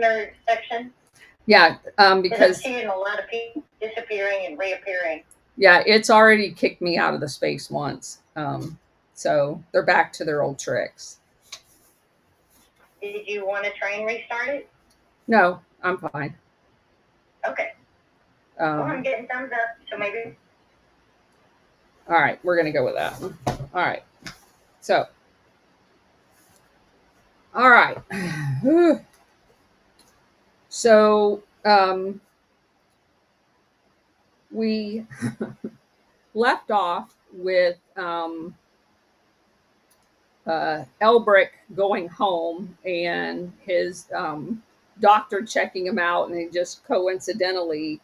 nerd section? Yeah, because I'm seeing a lot of people disappearing and reappearing. Yeah, it's already kicked me out of the space once. So they're back to their old tricks. Did you want to try and restart it? No, I'm fine. Okay. Well, I'm getting thumbs up, so maybe. All right, we're going to go with that. All right. So, all right. So, we left off with Elbrick going home and his doctor checking him out, and he just coincidentally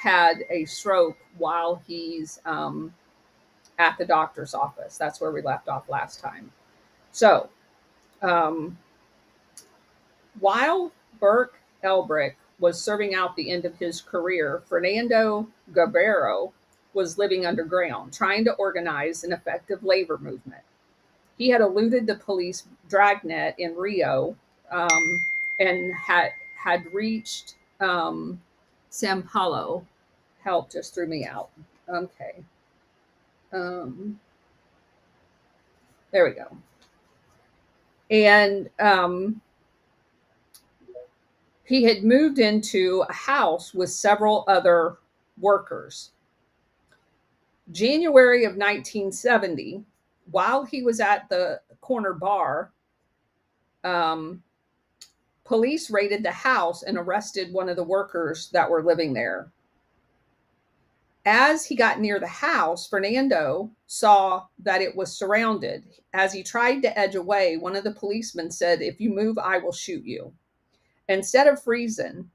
had a stroke while he's at the doctor's office. That's where we left off last time. So, while Burke Elbrick was serving out the end of his career, Fernando Gabarro was living underground, trying to organize an effective labor movement. He had eluded the police dragnet in Rio and had reached Sao Paulo. Help just threw me out. Okay. There we go. And he had moved into a house with several other workers. January of 1970, while he was at the corner bar, police raided the house and arrested one of the workers that were living there. As he got near the house, Fernando saw that it was surrounded. As he tried to edge away, one of the policemen said, "If you move, I will shoot you." Instead of freezing,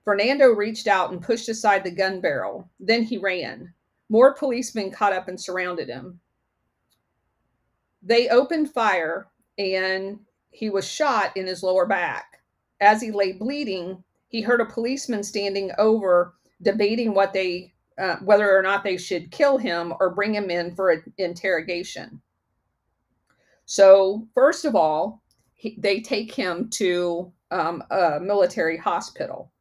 Fernando reached out and pushed aside the gun barrel. Then he ran. More policemen caught up and surrounded him. They opened fire, and he was shot in his lower back. As he lay bleeding, he heard a policeman standing over, debating whether or not they should kill him or bring him in for an interrogation. So, first of all, they take him to a military hospital.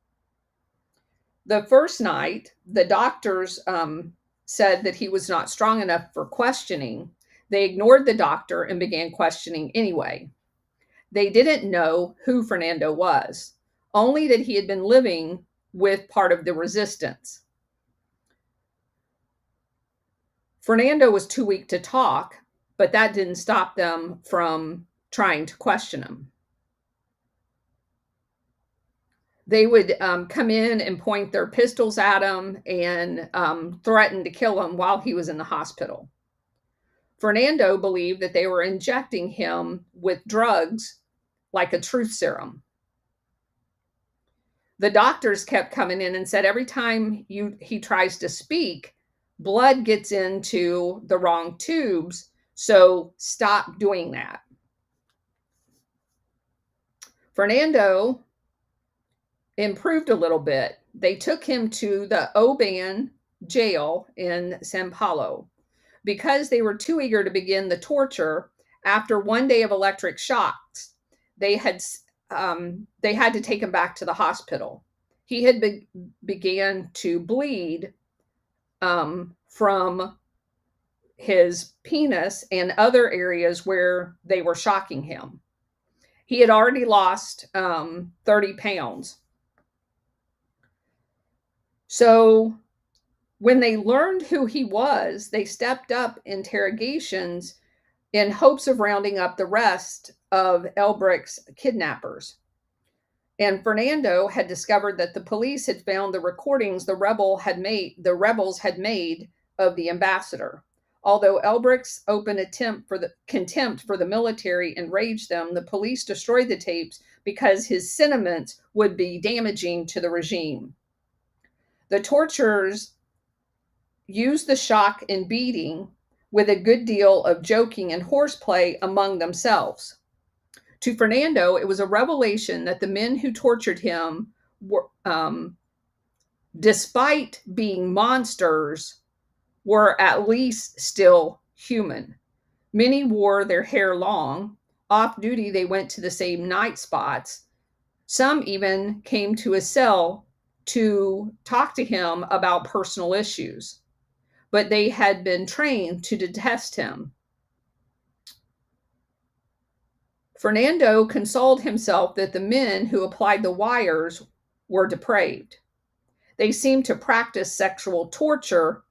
The first night, the doctors said that he was not strong enough for questioning. They ignored the doctor and began questioning anyway. They didn't know who Fernando was, only that he had been living with part of the resistance. Fernando was too weak to talk, but that didn't stop them from trying to question him. They would come in and point their pistols at him and threaten to kill him while he was in the hospital. Fernando believed that they were injecting him with drugs like a truth serum. The doctors kept coming in and said every time he tries to speak, blood gets into the wrong tubes, so stop doing that. Fernando improved a little bit. They took him to the Oban jail in Sao Paulo. Because they were too eager to begin the torture, after one day of electric shocks, they had to take him back to the hospital. He had began to bleed from his penis and other areas where they were shocking him. He had already lost 30 pounds. So when they learned who he was, they stepped up interrogations in hopes of rounding up the rest of Elbrick's kidnappers. And Fernando had discovered that the police had found the recordings the rebels had made of the ambassador. Although Elbrick's open contempt for the military enraged them, the police destroyed the tapes because his sentiments would be damaging to the regime. The torturers used the shock and beating with a good deal of joking and horseplay among themselves. To Fernando, it was a revelation that the men who tortured him were, despite being monsters, were at least still human. Many wore their hair long, off duty, they went to the same night spots. Some even came to his cell to talk to him about personal issues, but they had been trained to detest him. Fernando consoled himself that the men who applied the wires were depraved. They seemed to practice sexual torture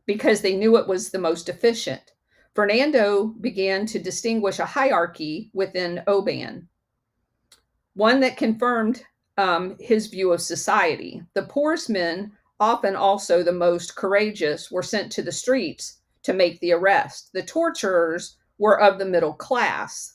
because they knew it was the most efficient. Fernando began to distinguish a hierarchy within Oban, one that confirmed his view of society. The poorest men, often also the most courageous, were sent to the streets to make the arrest. The torturers were of the middle class.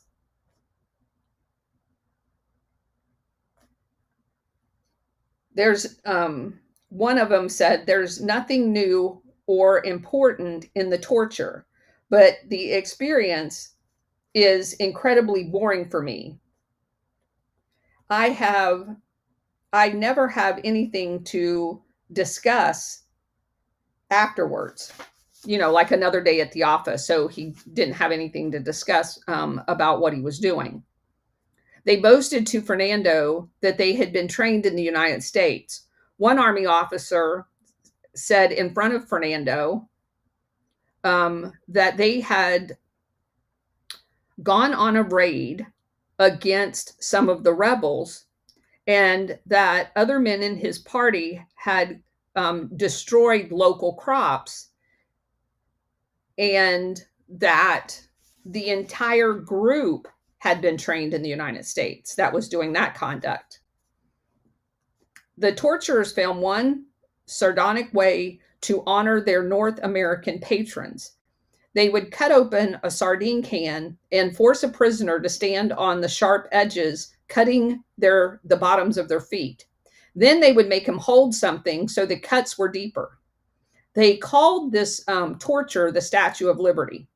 There's one of them said, "There's nothing new or important in the torture, but the experience is incredibly boring for me. I never have anything to discuss afterwards, like another day at the office." So he didn't have anything to discuss about what he was doing. They boasted to Fernando that they had been trained in the United States. One Army officer said in front of Fernando that they had gone on a raid against some of the rebels, and that other men in his party had destroyed local crops, and that the entire group had been trained in the United States that was doing that conduct. The torturers found one sardonic way to honor their North American patrons. They would cut open a sardine can and force a prisoner to stand on the sharp edges, cutting the bottoms of their feet. Then they would make him hold something so the cuts were deeper. They called this torture the Statue of Liberty.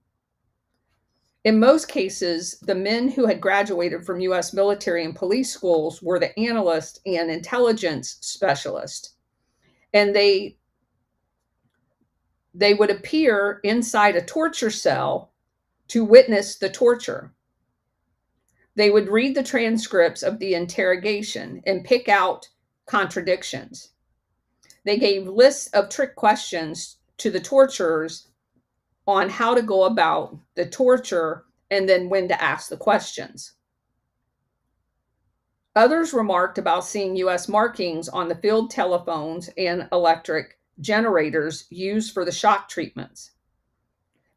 In most cases, the men who had graduated from U.S. military and police schools were the analyst and intelligence specialist. And they would appear inside a torture cell to witness the torture. They would read the transcripts of the interrogation and pick out contradictions. They gave lists of trick questions to the torturers on how to go about the torture and then when to ask the questions. Others remarked about seeing U.S. markings on the field telephones and electric generators used for the shock treatments.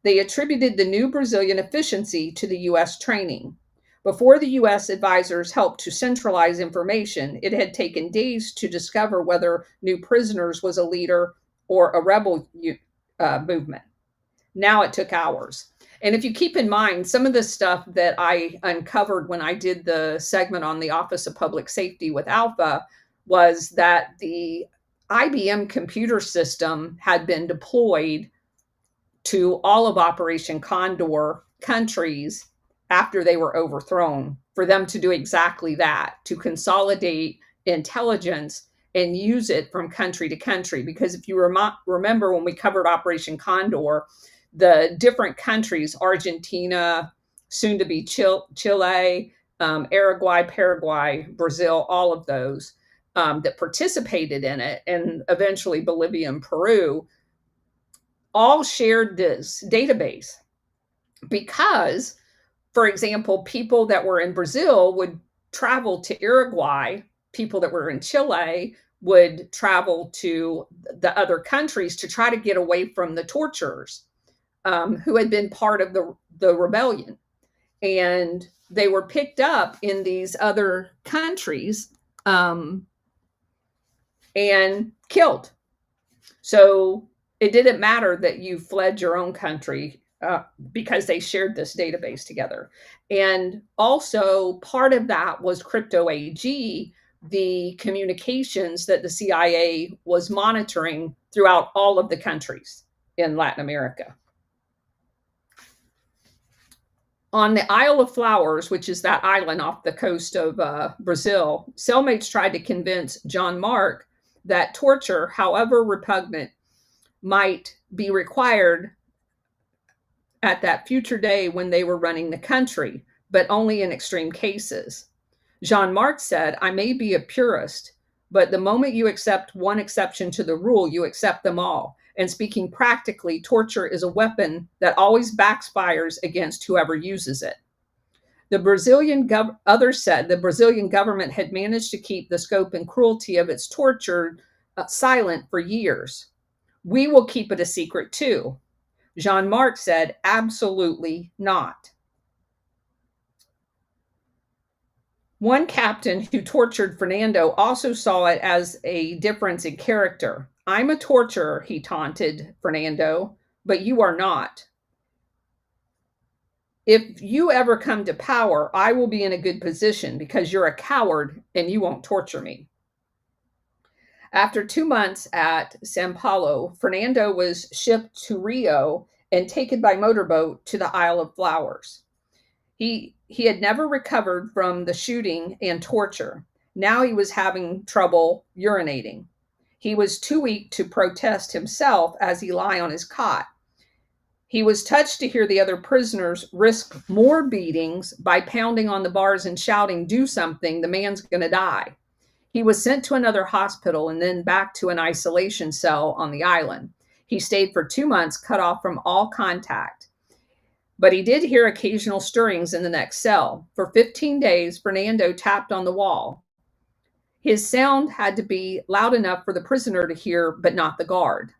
They attributed the new Brazilian efficiency to the U.S. training. Before the U.S. advisors helped to centralize information, it had taken days to discover whether New Prisoners was a leader or a rebel movement. Now it took hours. And if you keep in mind, some of the stuff that I uncovered when I did the segment on the Office of Public Safety with Alpha was that the IBM computer system had been deployed to all of Operation Condor countries after they were overthrown for them to do exactly that, to consolidate intelligence and use it from country to country. Because if you remember when we covered Operation Condor, the different countries, Argentina, soon to be Chile, Uruguay, Paraguay, Brazil, all of those that participated in it, and eventually Bolivia and Peru, all shared this database. Because, for example, people that were in Brazil would travel to Uruguay, people that were in Chile would travel to the other countries to try to get away from the torturers who had been part of the rebellion. And they were picked up in these other countries and killed. So it didn't matter that you fled your own country because they shared this database together. And also part of that was Crypto AG, the communications that the CIA was monitoring throughout all of the countries in Latin America. On the Isle of Flowers, which is that island off the coast of Brazil, cellmates tried to convince John Mark that torture, however repugnant, might be required at that future day when they were running the country. but only in extreme cases. Jean-Marc said, I may be a purist, but the moment you accept one exception to the rule, you accept them all. And speaking practically, torture is a weapon that always backfires against whoever uses it. Others said the Brazilian government had managed to keep the scope and cruelty of its torture silent for years. We will keep it a secret too. Jean-Marc said, absolutely not. One captain who tortured Fernando also saw it as a difference in character. I'm a torturer, he taunted Fernando, but you are not. If you ever come to power, I will be in a good position because you're a coward and you won't torture me. After 2 months at Sao Paulo, Fernando was shipped to Rio and taken by motorboat to the Isle of Flowers. He had never recovered from the shooting and torture. Now he was having trouble urinating. He was too weak to protest himself as he lay on his cot. He was touched to hear the other prisoners risk more beatings by pounding on the bars and shouting, do something, the man's going to die. He was sent to another hospital and then back to an isolation cell on the island. He stayed for 2 months, cut off from all contact. But he did hear occasional stirrings in the next cell. For 15 days, Fernando tapped on the wall. His sound had to be loud enough for the prisoner to hear, but not the guard.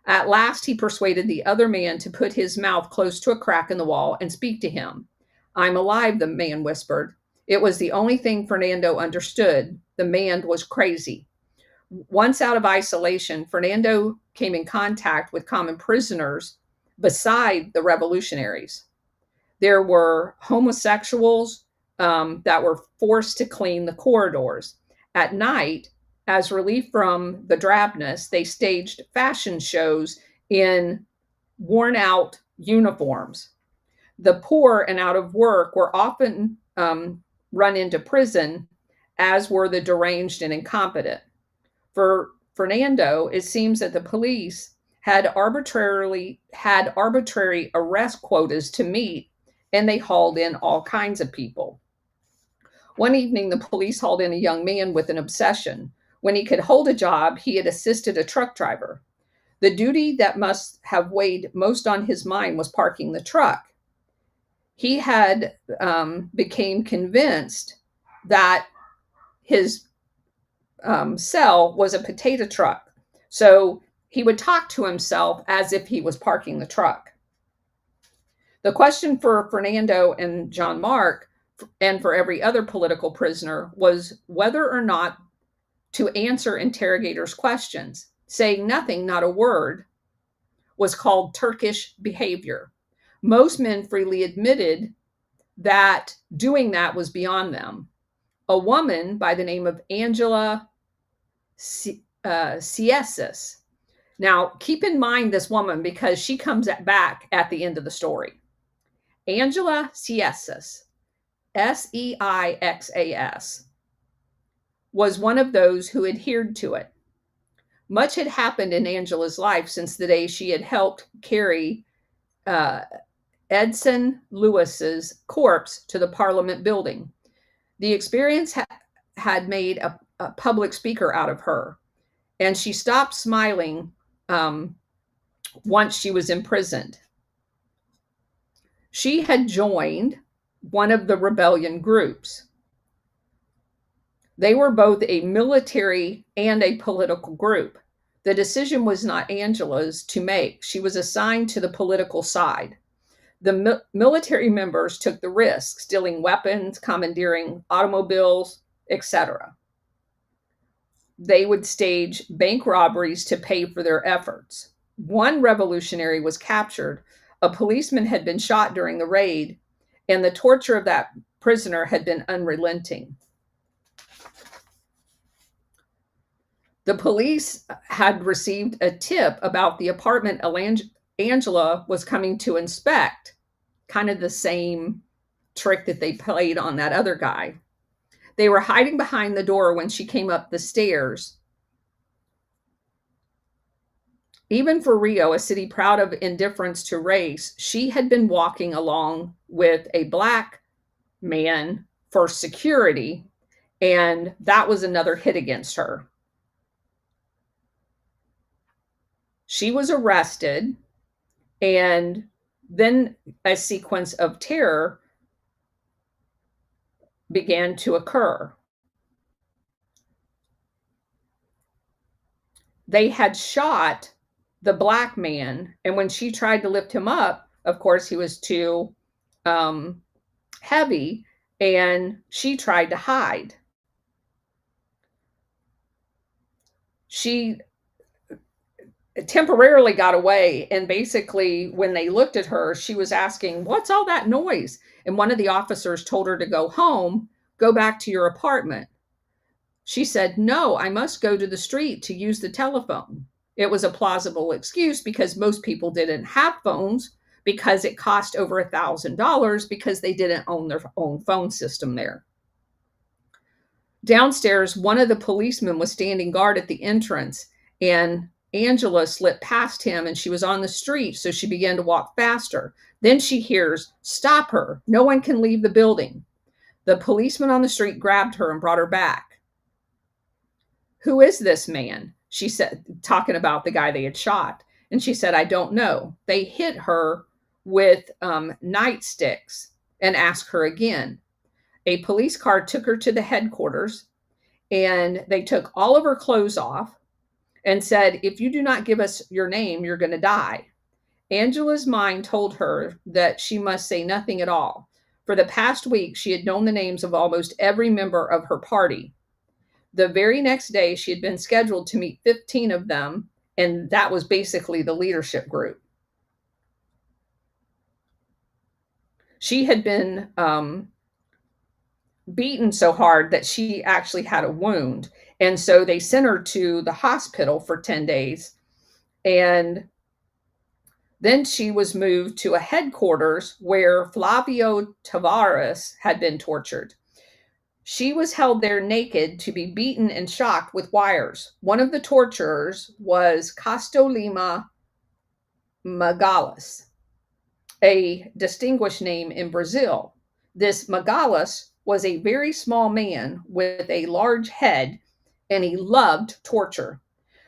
At last, he persuaded the other man to put his mouth close to a crack in the wall and speak to him. I'm alive, the man whispered. It was the only thing Fernando understood. The man was crazy. Once out of isolation, Fernando came in contact with common prisoners beside the revolutionaries. There were homosexuals that were forced to clean the corridors. At night, as relief from the drabness, they staged fashion shows in worn out uniforms. The poor and out of work were often run into prison, as were the deranged and incompetent. For Fernando, it seems that the police had arbitrary arrest quotas to meet, and they hauled in all kinds of people. One evening, the police hauled in a young man with an obsession. When he could hold a job, he had assisted a truck driver. The duty that must have weighed most on his mind was parking the truck. He had became convinced that his cell was a potato truck. So he would talk to himself as if he was parking the truck. The question for Fernando and Jean-Marc, and for every other political prisoner, was whether or not to answer interrogators' questions. Saying nothing, not a word, was called Turkish behavior. Most men freely admitted that doing that was beyond them. A woman by the name of Angela Siesis. Now, keep in mind this woman because she comes back at the end of the story. Angela Siesis, Seixas, was one of those who adhered to it. Much had happened in Angela's life since the day she had helped carry Edson Lewis's corpse to the Parliament building. The experience had made a public speaker out of her, and she stopped smiling once she was imprisoned. She had joined one of the rebellion groups. They were both a military and a political group. The decision was not Angela's to make. She was assigned to the political side. The military members took the risk, stealing weapons, commandeering automobiles, etc. They would stage bank robberies to pay for their efforts. One revolutionary was captured. A policeman had been shot during the raid, and the torture of that prisoner had been unrelenting. The police had received a tip about the apartment Angela was coming to inspect, kind of the same trick that they played on that other guy. They were hiding behind the door when she came up the stairs. Even for Rio, a city proud of indifference to race, she had been walking along with a black man for security, and that was another hit against her. She was arrested, and then a sequence of terror began to occur. They had shot the black man, and when she tried to lift him up, of course, he was too heavy, and she tried to hide. She temporarily got away, and basically when they looked at her, she was asking, "What's all that noise?" And one of the officers told her to go home, go back to your apartment. She said, "No, I must go to the street to use the telephone." It was a plausible excuse because most people didn't have phones, because it cost over $1,000 because they didn't own their own phone system there. Downstairs, one of the policemen was standing guard at the entrance, and Angela slipped past him, and she was on the street, so she began to walk faster. Then she hears, "Stop her. No one can leave the building." The policeman on the street grabbed her and brought her back. "Who is this man?" she said, talking about the guy they had shot. And she said, "I don't know." They hit her with nightsticks and asked her again. A police car took her to the headquarters, and they took all of her clothes off and said, "If you do not give us your name, you're going to die." Angela's mind told her that she must say nothing at all. For the past week, she had known the names of almost every member of her party. The very next day, she had been scheduled to meet 15 of them, and that was basically the leadership group. She had been beaten so hard that she actually had a wound, and so they sent her to the hospital for 10 days, and then she was moved to a headquarters where Flavio Tavares had been tortured. She was held there naked to be beaten and shocked with wires. One of the torturers was Costolima Magalhães, a distinguished name in Brazil. This Magalhães was a very small man with a large head, and he loved torture.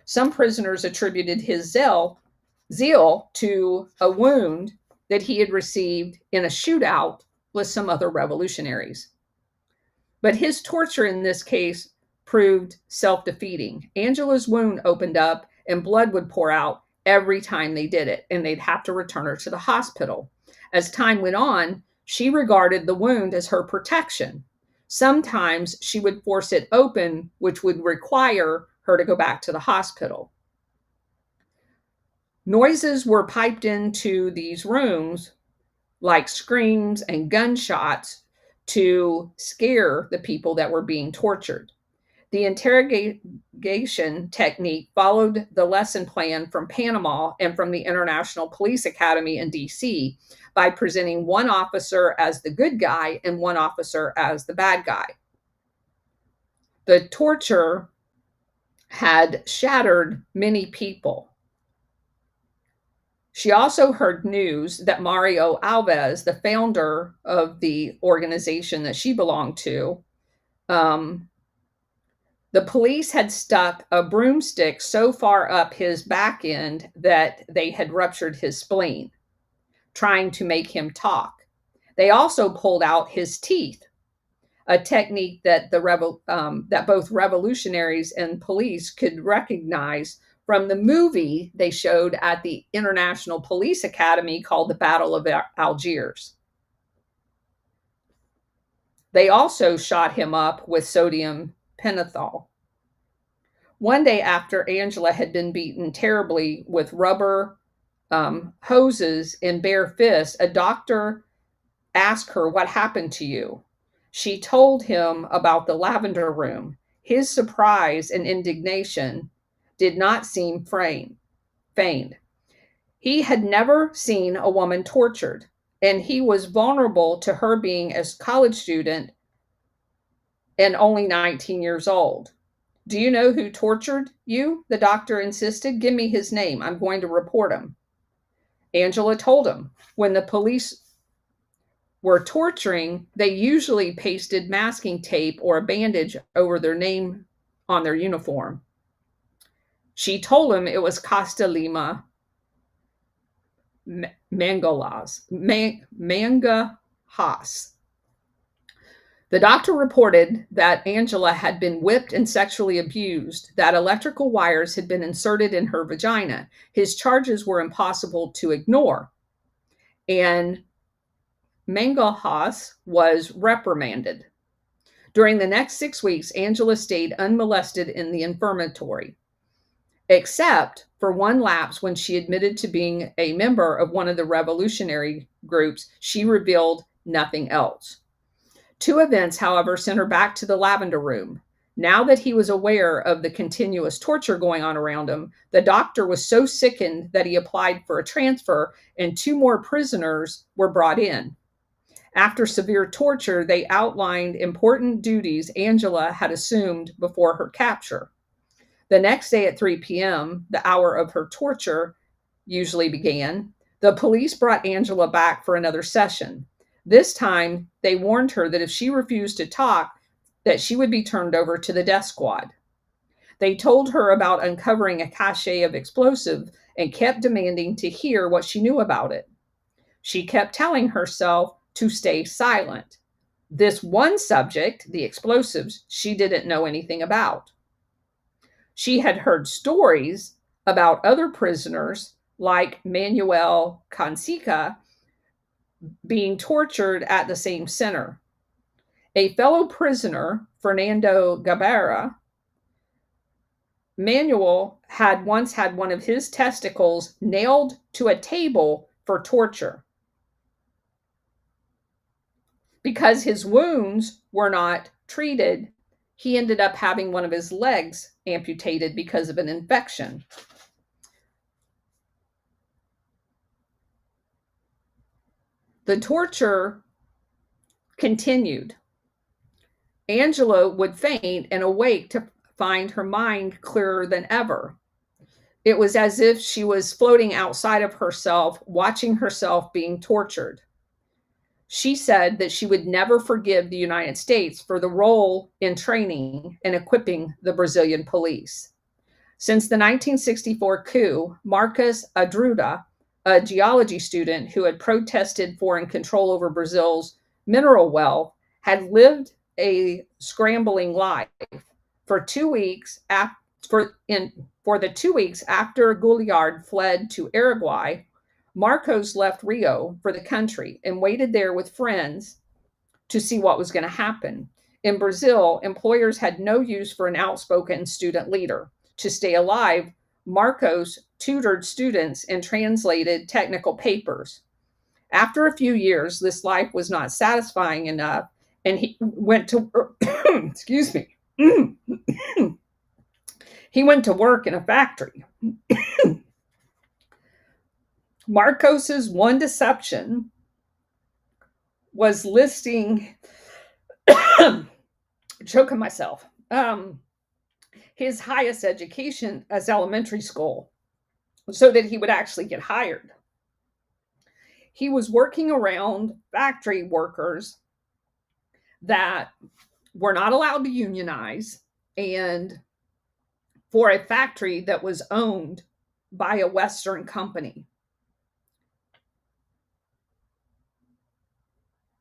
Some prisoners attributed his zeal to a wound that he had received in a shootout with some other revolutionaries. But his torture in this case proved self-defeating. Angela's wound opened up, and blood would pour out every time they did it, and they'd have to return her to the hospital. As time went on, she regarded the wound as her protection. Sometimes she would force it open, which would require her to go back to the hospital. Noises were piped into these rooms, like screams and gunshots, to scare the people that were being tortured. The interrogation technique followed the lesson plan from Panama and from the International Police Academy in DC by presenting one officer as the good guy and one officer as the bad guy. The torture had shattered many people. She also heard news that Mario Alves, the founder of the organization that she belonged to, the police had stuck a broomstick so far up his back end that they had ruptured his spleen, trying to make him talk. They also pulled out his teeth, a technique that that both revolutionaries and police could recognize from the movie they showed at the International Police Academy called The Battle of Algiers. They also shot him up with sodium pentothal. One day after Angela had been beaten terribly with rubber hoses and bare fists, a doctor asked her, "What happened to you?" She told him about the lavender room. His surprise and indignation did not seem feigned. He had never seen a woman tortured, and he was vulnerable to her being a college student and only 19 years old. "Do you know who tortured you?" the doctor insisted. "Give me his name. I'm going to report him." Angela told him. When the police were torturing, they usually pasted masking tape or a bandage over their name on their uniform. She told him it was Costa Lima Mangalas. The doctor reported that Angela had been whipped and sexually abused, that electrical wires had been inserted in her vagina. His charges were impossible to ignore. And Mangalhas was reprimanded. During the next 6 weeks, Angela stayed unmolested in the infirmary, except for one lapse when she admitted to being a member of one of the revolutionary groups. She revealed nothing else. 2 events, however, sent her back to the lavender room. Now that he was aware of the continuous torture going on around him, the doctor was so sickened that he applied for a transfer, and 2 more prisoners were brought in. After severe torture, they outlined important duties Angela had assumed before her capture. The next day at 3 p.m., the hour of her torture usually began, the police brought Angela back for another session. This time, they warned her that if she refused to talk, that she would be turned over to the death squad. They told her about uncovering a cache of explosive and kept demanding to hear what she knew about it. She kept telling herself to stay silent. This one subject, the explosives, she didn't know anything about. She had heard stories about other prisoners like Manuel Canseca being tortured at the same center. A fellow prisoner, Fernando Gabarra, Manuel had once had one of his testicles nailed to a table for torture. Because his wounds were not treated, he ended up having one of his legs amputated because of an infection. The torture continued. Angela would faint and awake to find her mind clearer than ever. It was as if she was floating outside of herself, watching herself being tortured. She said that she would never forgive the United States for the role in training and equipping the Brazilian police. Since the 1964 coup, Marcus Adruda, a geology student who had protested foreign control over Brazil's mineral wealth, had lived a scrambling life. For the 2 weeks after Goulart fled to Uruguay, Marcos left Rio for the country and waited there with friends to see what was going to happen. In Brazil, employers had no use for an outspoken student leader. To stay alive, Marcos tutored students and translated technical papers. After a few years, this life was not satisfying enough, and he went to excuse me. He went to work in a factory. Marcos's one deception was listing, choking myself, his highest education as elementary school so that he would actually get hired. He was working around factory workers that were not allowed to unionize, and for a factory that was owned by a Western company.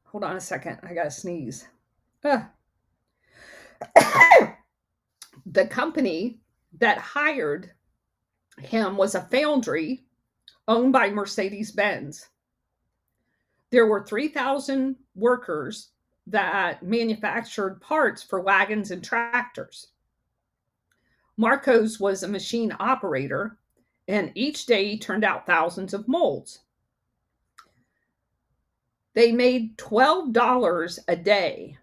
Hold on a second. I got to sneeze. The company that hired him was a foundry owned by Mercedes-Benz. There were 3,000 workers that manufactured parts for wagons and tractors. Marcos was a machine operator, and each day he turned out thousands of molds. They made $12 a day,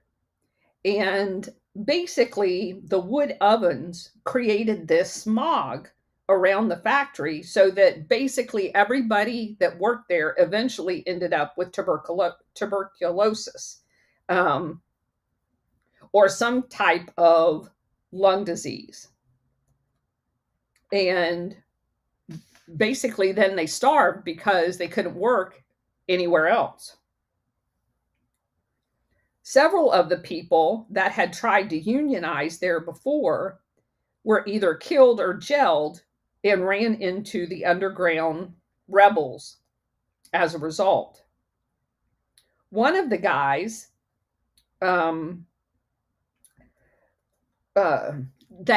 and basically the wood ovens created this smog around the factory so that basically everybody that worked there eventually ended up with tuberculosis or some type of lung disease. And basically then they starved because they couldn't work anywhere else. Several of the people that had tried to unionize there before were either killed or jailed and ran into the underground rebels as a result. One of the guys that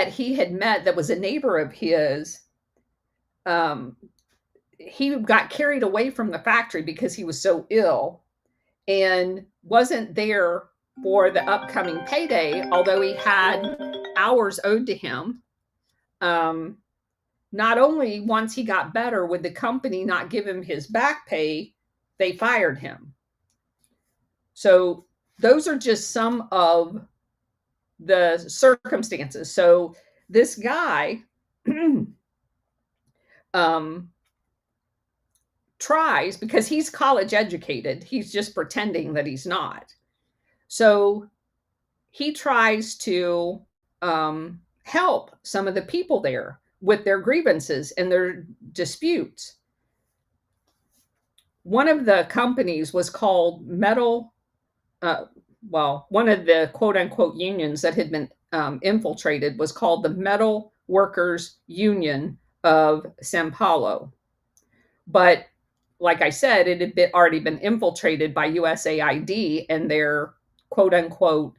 he had met that was a neighbor of his, he got carried away from the factory because he was so ill and wasn't there for the upcoming payday, although he had hours owed to him. Not only once he got better would the company not give him his back pay, they fired him. So those are just some of the circumstances. So this guy tries, because he's college educated, he's just pretending that he's not. So he tries to help some of the people there with their grievances and their disputes. One of the companies was called Metal, one of the quote unquote unions that had been infiltrated was called the Metal Workers Union of Sao Paulo. But like I said, it had already been infiltrated by USAID and their quote unquote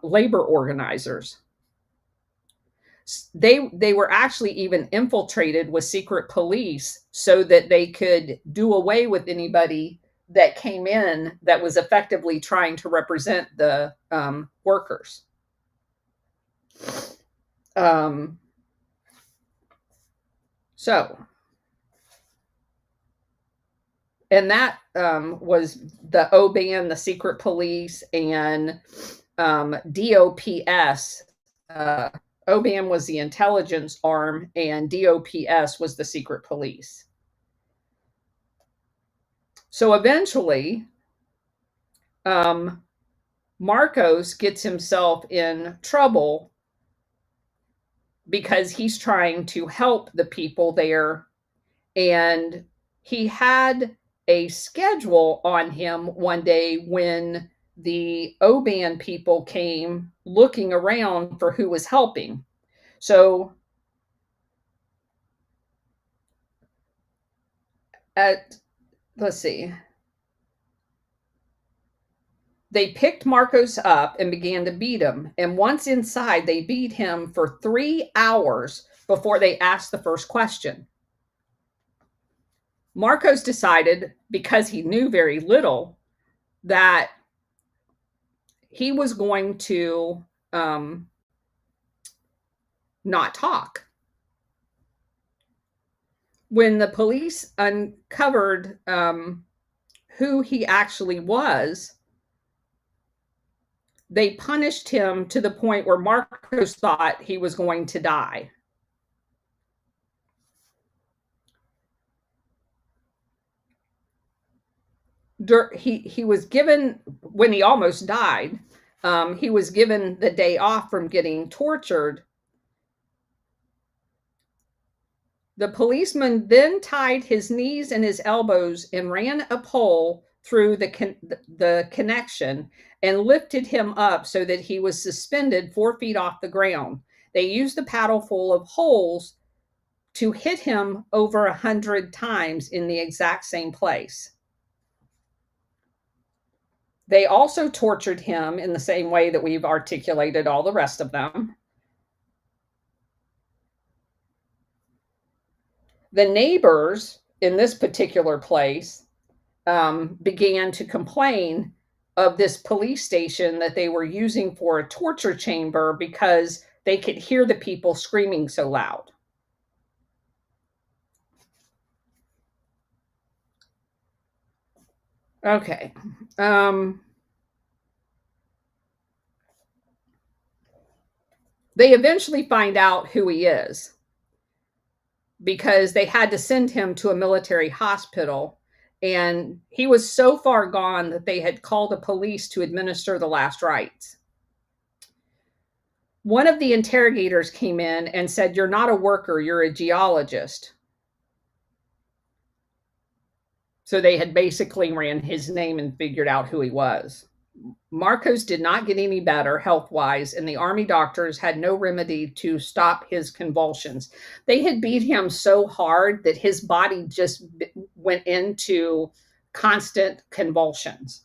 labor organizers. They were actually even infiltrated with secret police so that they could do away with anybody that came in that was effectively trying to represent the workers. And that was the OBAN, the secret police, and DOPS. OBAN was the intelligence arm, and DOPS was the secret police. So eventually, Marcos gets himself in trouble because he's trying to help the people there, and he had a schedule on him one day when the OBAN people came looking around for who was helping. So let's see. They picked Marcos up and began to beat him. And once inside, they beat him for 3 hours before they asked the first question. Marcos decided, because he knew very little, that he was going to not talk. When the police uncovered who he actually was, they punished him to the point where Marcos thought he was going to die. He was given, when he almost died, he was given the day off from getting tortured. The policeman then tied his knees and his elbows and ran a pole through the connection and lifted him up so that he was suspended 4 feet off the ground. They used a paddle full of holes to hit him over 100 times in the exact same place. They also tortured him in the same way that we've articulated all the rest of them. The neighbors in this particular place began to complain of this police station that they were using for a torture chamber because they could hear the people screaming so loud. Okay. They eventually find out who he is because they had to send him to a military hospital, and he was so far gone that they had called the police to administer the last rites. One of the interrogators came in and said, "You're not a worker, you're a geologist." So they had basically ran his name and figured out who he was. Marcos did not get any better health-wise, and the army doctors had no remedy to stop his convulsions. They had beat him so hard that his body just went into constant convulsions.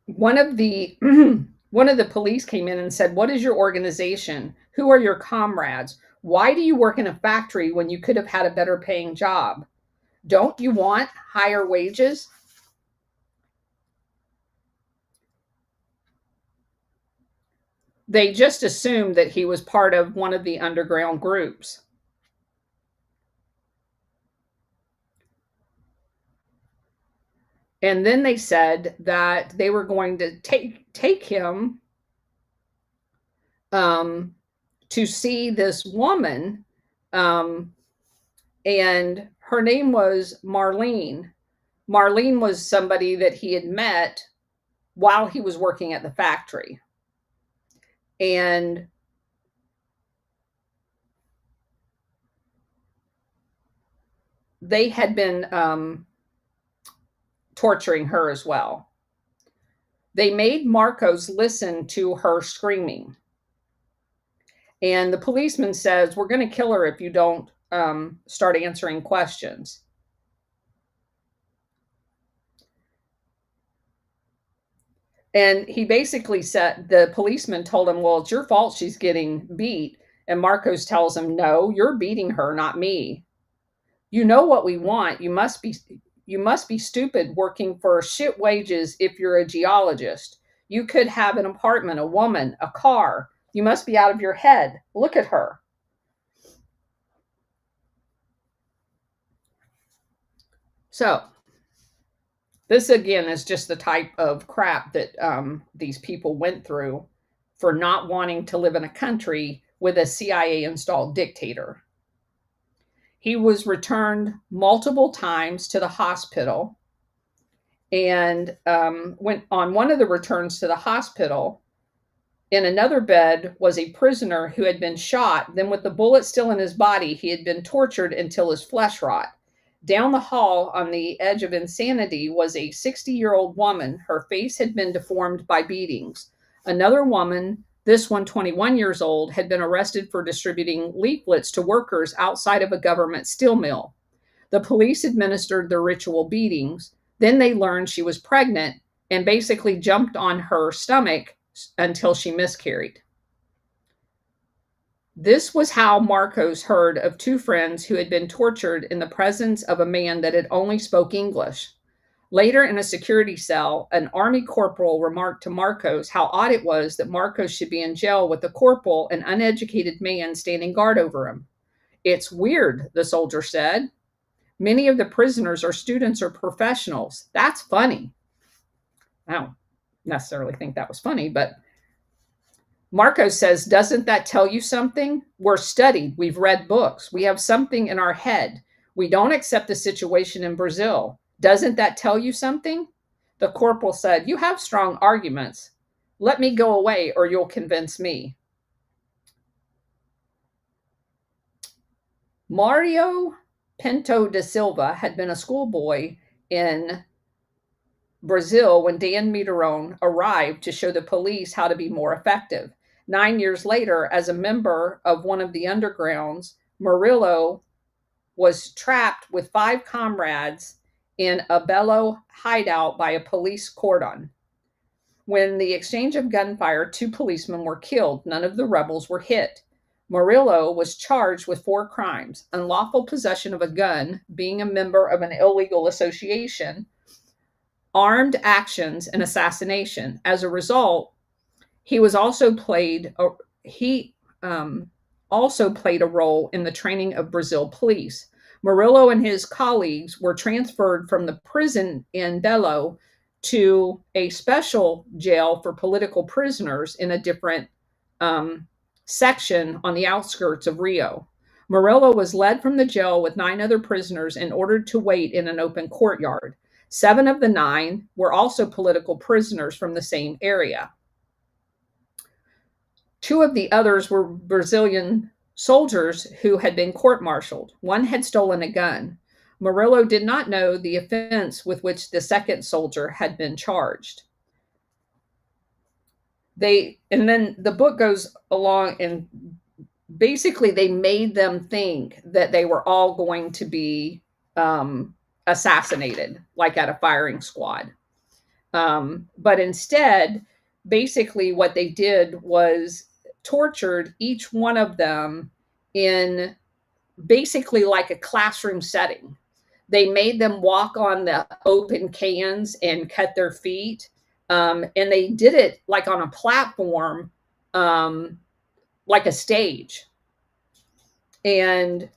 One of the one of the police came in and said, "What is your organization? Who are your comrades? Why do you work in a factory when you could have had a better paying job? Don't you want higher wages?" They just assumed that he was part of one of the underground groups. And then they said that they were going to take him to see this woman, and her name was Marlene. Marlene was somebody that he had met while he was working at the factory. And they had been torturing her as well. They made Marcos listen to her screaming. And the policeman says, "We're going to kill her if you don't start answering questions." And he basically said, the policeman told him, "Well, it's your fault she's getting beat." And Marcos tells him, "No, you're beating her, not me. You know what we want. You must be stupid working for shit wages if you're a geologist. You could have an apartment, a woman, a car. You must be out of your head. Look at her." So this again is just the type of crap that these people went through for not wanting to live in a country with a CIA installed dictator. He was returned multiple times to the hospital. And went on one of the returns to the hospital, in another bed was a prisoner who had been shot. Then, with the bullet still in his body, he had been tortured until his flesh rot. Down the hall, on the edge of insanity, was a 60-year-old woman. Her face had been deformed by beatings. Another woman, this one 21 years old, had been arrested for distributing leaflets to workers outside of a government steel mill. The police administered the ritual beatings. Then they learned she was pregnant and basically jumped on her stomach until she miscarried. This was how Marcos heard of two friends who had been tortured in the presence of a man that had only spoke English. Later, in a security cell, an army corporal remarked to Marcos how odd it was that Marcos should be in jail with a corporal, an uneducated man, standing guard over him. "It's weird," the soldier said. "Many of the prisoners are students or professionals. That's funny." I don't necessarily think that was funny, but Marcos says, "Doesn't that tell you something? We're studied. We've read books. We have something in our head. We don't accept the situation in Brazil. Doesn't that tell you something?" The corporal said, "You have strong arguments. Let me go away or you'll convince me." Mario Pinto da Silva had been a schoolboy in Brazil when Dan Mitaron arrived to show the police how to be more effective. 9 years later, as a member of one of the undergrounds, Murillo was trapped with 5 comrades in a Belo hideout by a police cordon. When the exchange of gunfire, 2 policemen were killed. None of the rebels were hit. Murillo was charged with 4 crimes: unlawful possession of a gun, being a member of an illegal association, armed actions, and assassination. As a result, he also played a role in the training of Brazil police. Murillo and his colleagues were transferred from the prison in Belo to a special jail for political prisoners in a different section on the outskirts of Rio. Murillo was led from the jail with 9 other prisoners and ordered to wait in an open courtyard. 7 of the 9 were also political prisoners from the same area. 2 of the others were Brazilian soldiers who had been court-martialed. One had stolen a gun. Murillo did not know the offense with which the second soldier had been charged. And then the book goes along, and basically they made them think that they were all going to be assassinated, like at a firing squad. But instead, basically what they did was tortured each one of them in basically like a classroom setting. They made them walk on the open cans and cut their feet. And they did it like on a platform, like a stage. And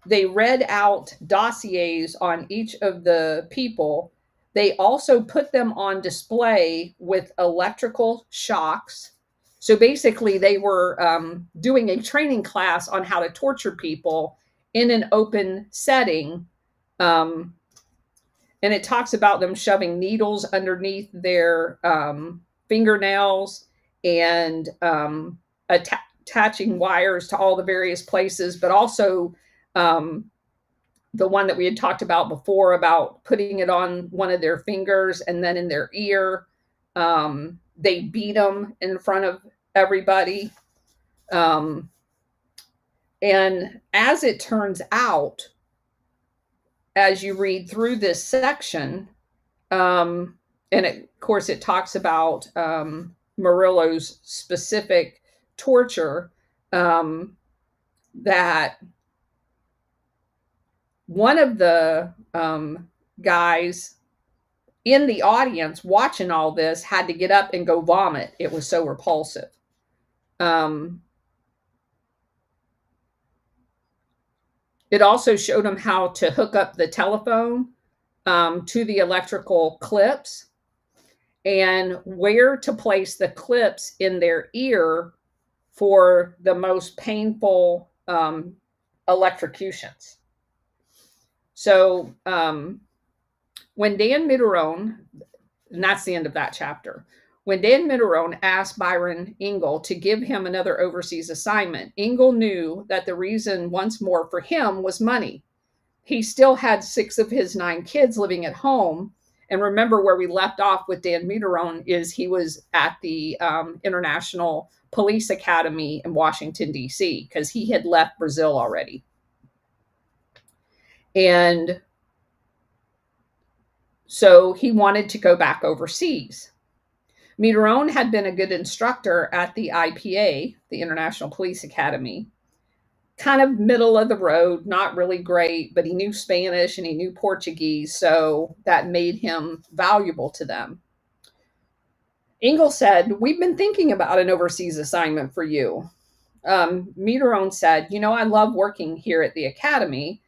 they read out dossiers on each of the people. They also put them on display with electrical shocks. So basically, they were doing a training class on how to torture people in an open setting. And it talks about them shoving needles underneath their fingernails and attaching wires to all the various places, but also the one that we had talked about before about putting it on one of their fingers and then in their ear. They beat them in front of everybody. And as it turns out, as you read through this section, and of course it talks about Murillo's specific torture, that one of the guys in the audience watching all this had to get up and go vomit. It was so repulsive. It also showed him how to hook up the telephone to the electrical clips and where to place the clips in their ear for the most painful electrocutions. So when Dan Mitterrand, and that's the end of that chapter, when Dan Mitterrand asked Byron Engel to give him another overseas assignment, Engel knew that the reason once more for him was money. He still had 6 of his 9 kids living at home. And remember, where we left off with Dan Mitterrand is he was at the International Police Academy in Washington, D.C., because he had left Brazil already. And so he wanted to go back overseas. Mitterrand had been a good instructor at the IPA, the International Police Academy, kind of middle of the road, not really great, but he knew Spanish and he knew Portuguese, so that made him valuable to them. Engel said, "We've been thinking about an overseas assignment for you." Mitterrand said, "I love working here at the academy."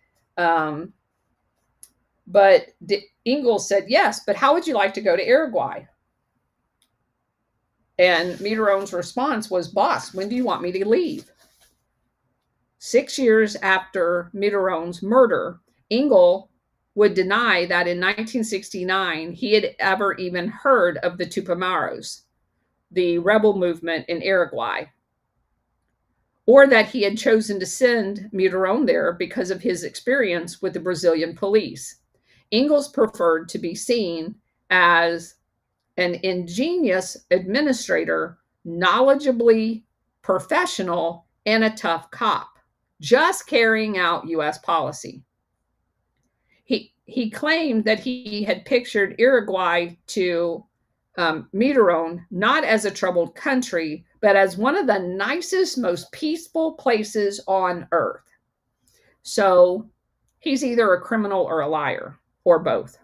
But Engel said, "Yes, but how would you like to go to Uruguay?" And Mitterrand's response was, "Boss, when do you want me to leave?" 6 years after Mitterrand's murder, Engel would deny that in 1969 he had ever even heard of the Tupamaros, the rebel movement in Uruguay, or that he had chosen to send Mitterrand there because of his experience with the Brazilian police. Engels preferred to be seen as an ingenious administrator, knowledgeably professional, and a tough cop, just carrying out U.S. policy. He claimed that he had pictured Uruguay to Mitterrand not as a troubled country, but as one of the nicest, most peaceful places on earth. So he's either a criminal or a liar, or both.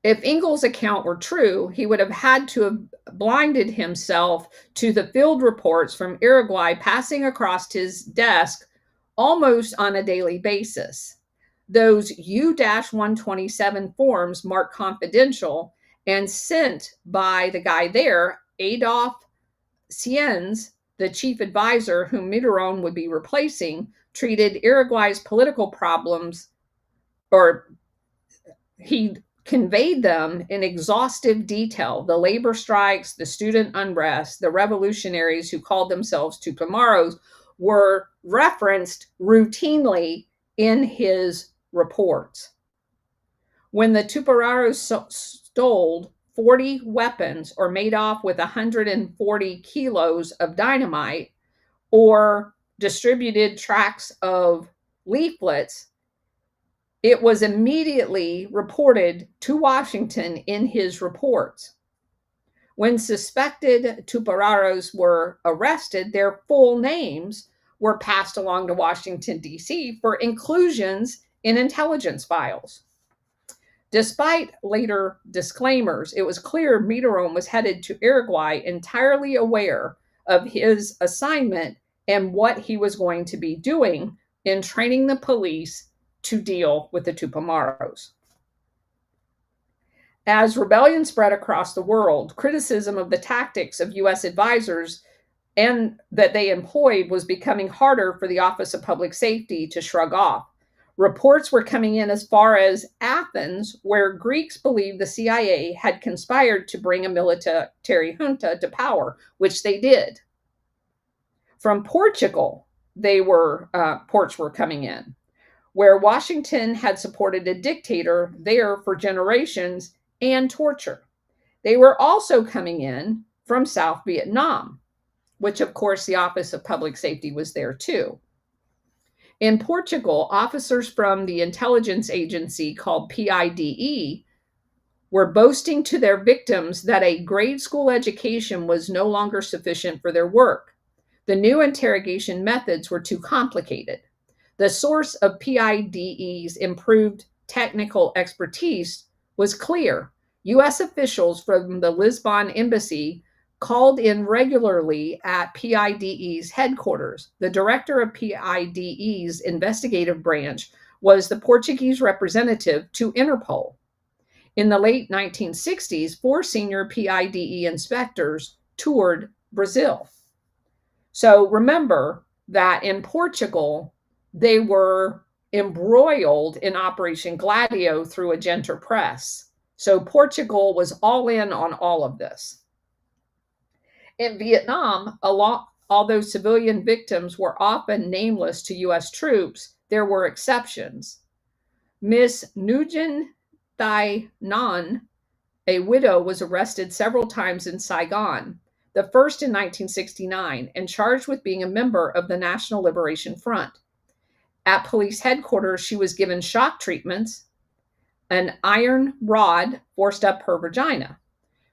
If Engel's account were true, he would have had to have blinded himself to the field reports from Uruguay passing across his desk almost on a daily basis. Those U-127 forms marked confidential and sent by the guy there, Adolphe Sienz, the chief advisor whom Mitterrand would be replacing, treated Uruguay's political problems, or he conveyed them in exhaustive detail. The labor strikes, the student unrest, the revolutionaries who called themselves Tupamaros were referenced routinely in his reports. When the Tupamaros stole 40 weapons or made off with 140 kilos of dynamite or distributed tracts of leaflets, it was immediately reported to Washington in his reports. When suspected Tupamaros were arrested, their full names were passed along to Washington, D.C. for inclusions in intelligence files. Despite later disclaimers, it was clear Mitterrand was headed to Uruguay entirely aware of his assignment and what he was going to be doing in training the police to deal with the Tupamaros. As rebellion spread across the world, criticism of the tactics of U.S. advisors and that they employed was becoming harder for the Office of Public Safety to shrug off. Reports were coming in as far as Athens, where Greeks believed the CIA had conspired to bring a military junta to power, which they did. From Portugal, reports were coming in, where Washington had supported a dictator there for generations and torture. They were also coming in from South Vietnam, which of course the Office of Public Safety was there too. In Portugal, officers from the intelligence agency called PIDE were boasting to their victims that a grade school education was no longer sufficient for their work. The new interrogation methods were too complicated. The source of PIDE's improved technical expertise was clear. U.S. officials from the Lisbon embassy called in regularly at PIDE's headquarters. The director of PIDE's investigative branch was the Portuguese representative to Interpol. In the late 1960s, 4 senior PIDE inspectors toured Brazil. So remember that in Portugal, they were embroiled in Operation Gladio through Agenter Press. So Portugal was all in on all of this. In Vietnam, although civilian victims were often nameless to U.S. troops, there were exceptions. Miss Nguyen Thai Nan, a widow, was arrested several times in Saigon, the first in 1969, and charged with being a member of the National Liberation Front. At police headquarters, she was given shock treatments, an iron rod forced up her vagina.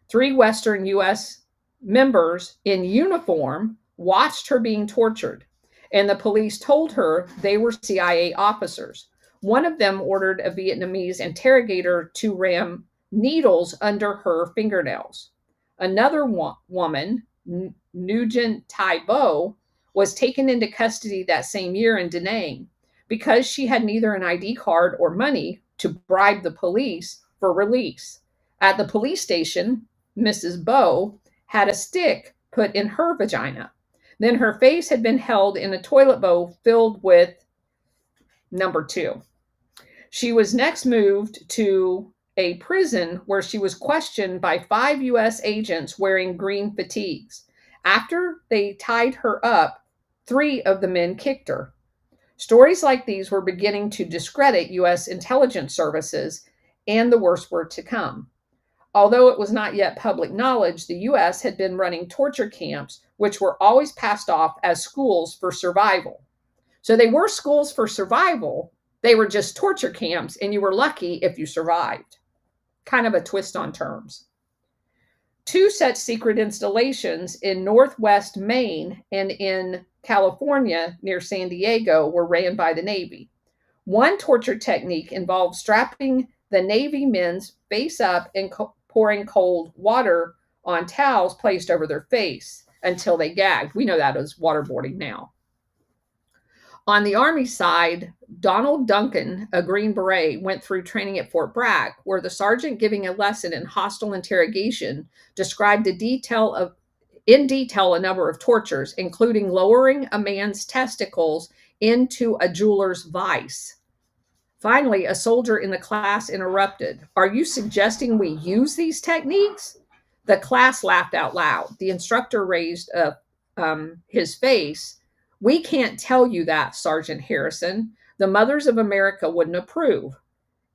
3 Western U.S. members in uniform watched her being tortured, and the police told her they were CIA officers. One of them ordered a Vietnamese interrogator to ram needles under her fingernails. Another woman, Nugent Thai Bo, was taken into custody that same year in Da Nang because she had neither an ID card or money to bribe the police for release. At the police station, Mrs. Bo had a stick put in her vagina. Then her face had been held in a toilet bowl filled with number 2. She was next moved to a prison where she was questioned by 5 U.S. agents wearing green fatigues. After they tied her up, 3 of the men kicked her. Stories like these were beginning to discredit U.S. intelligence services, and the worst were to come. Although it was not yet public knowledge, the U.S. had been running torture camps, which were always passed off as schools for survival. So they were schools for survival. They were just torture camps, and you were lucky if you survived. Kind of a twist on terms. 2 such secret installations in Northwest Maine and in California near San Diego were ran by the Navy. One torture technique involved strapping the Navy men's face up and pouring cold water on towels placed over their face until they gagged. We know that as waterboarding now. On the Army side, Donald Duncan, a Green Beret, went through training at Fort Bragg, where the sergeant giving a lesson in hostile interrogation described in detail a number of tortures, including lowering a man's testicles into a jeweler's vice, Finally, a soldier in the class interrupted. "Are you suggesting we use these techniques?" The class laughed out loud. The instructor raised up his face. "We can't tell you that, Sergeant Harrison. The mothers of America wouldn't approve."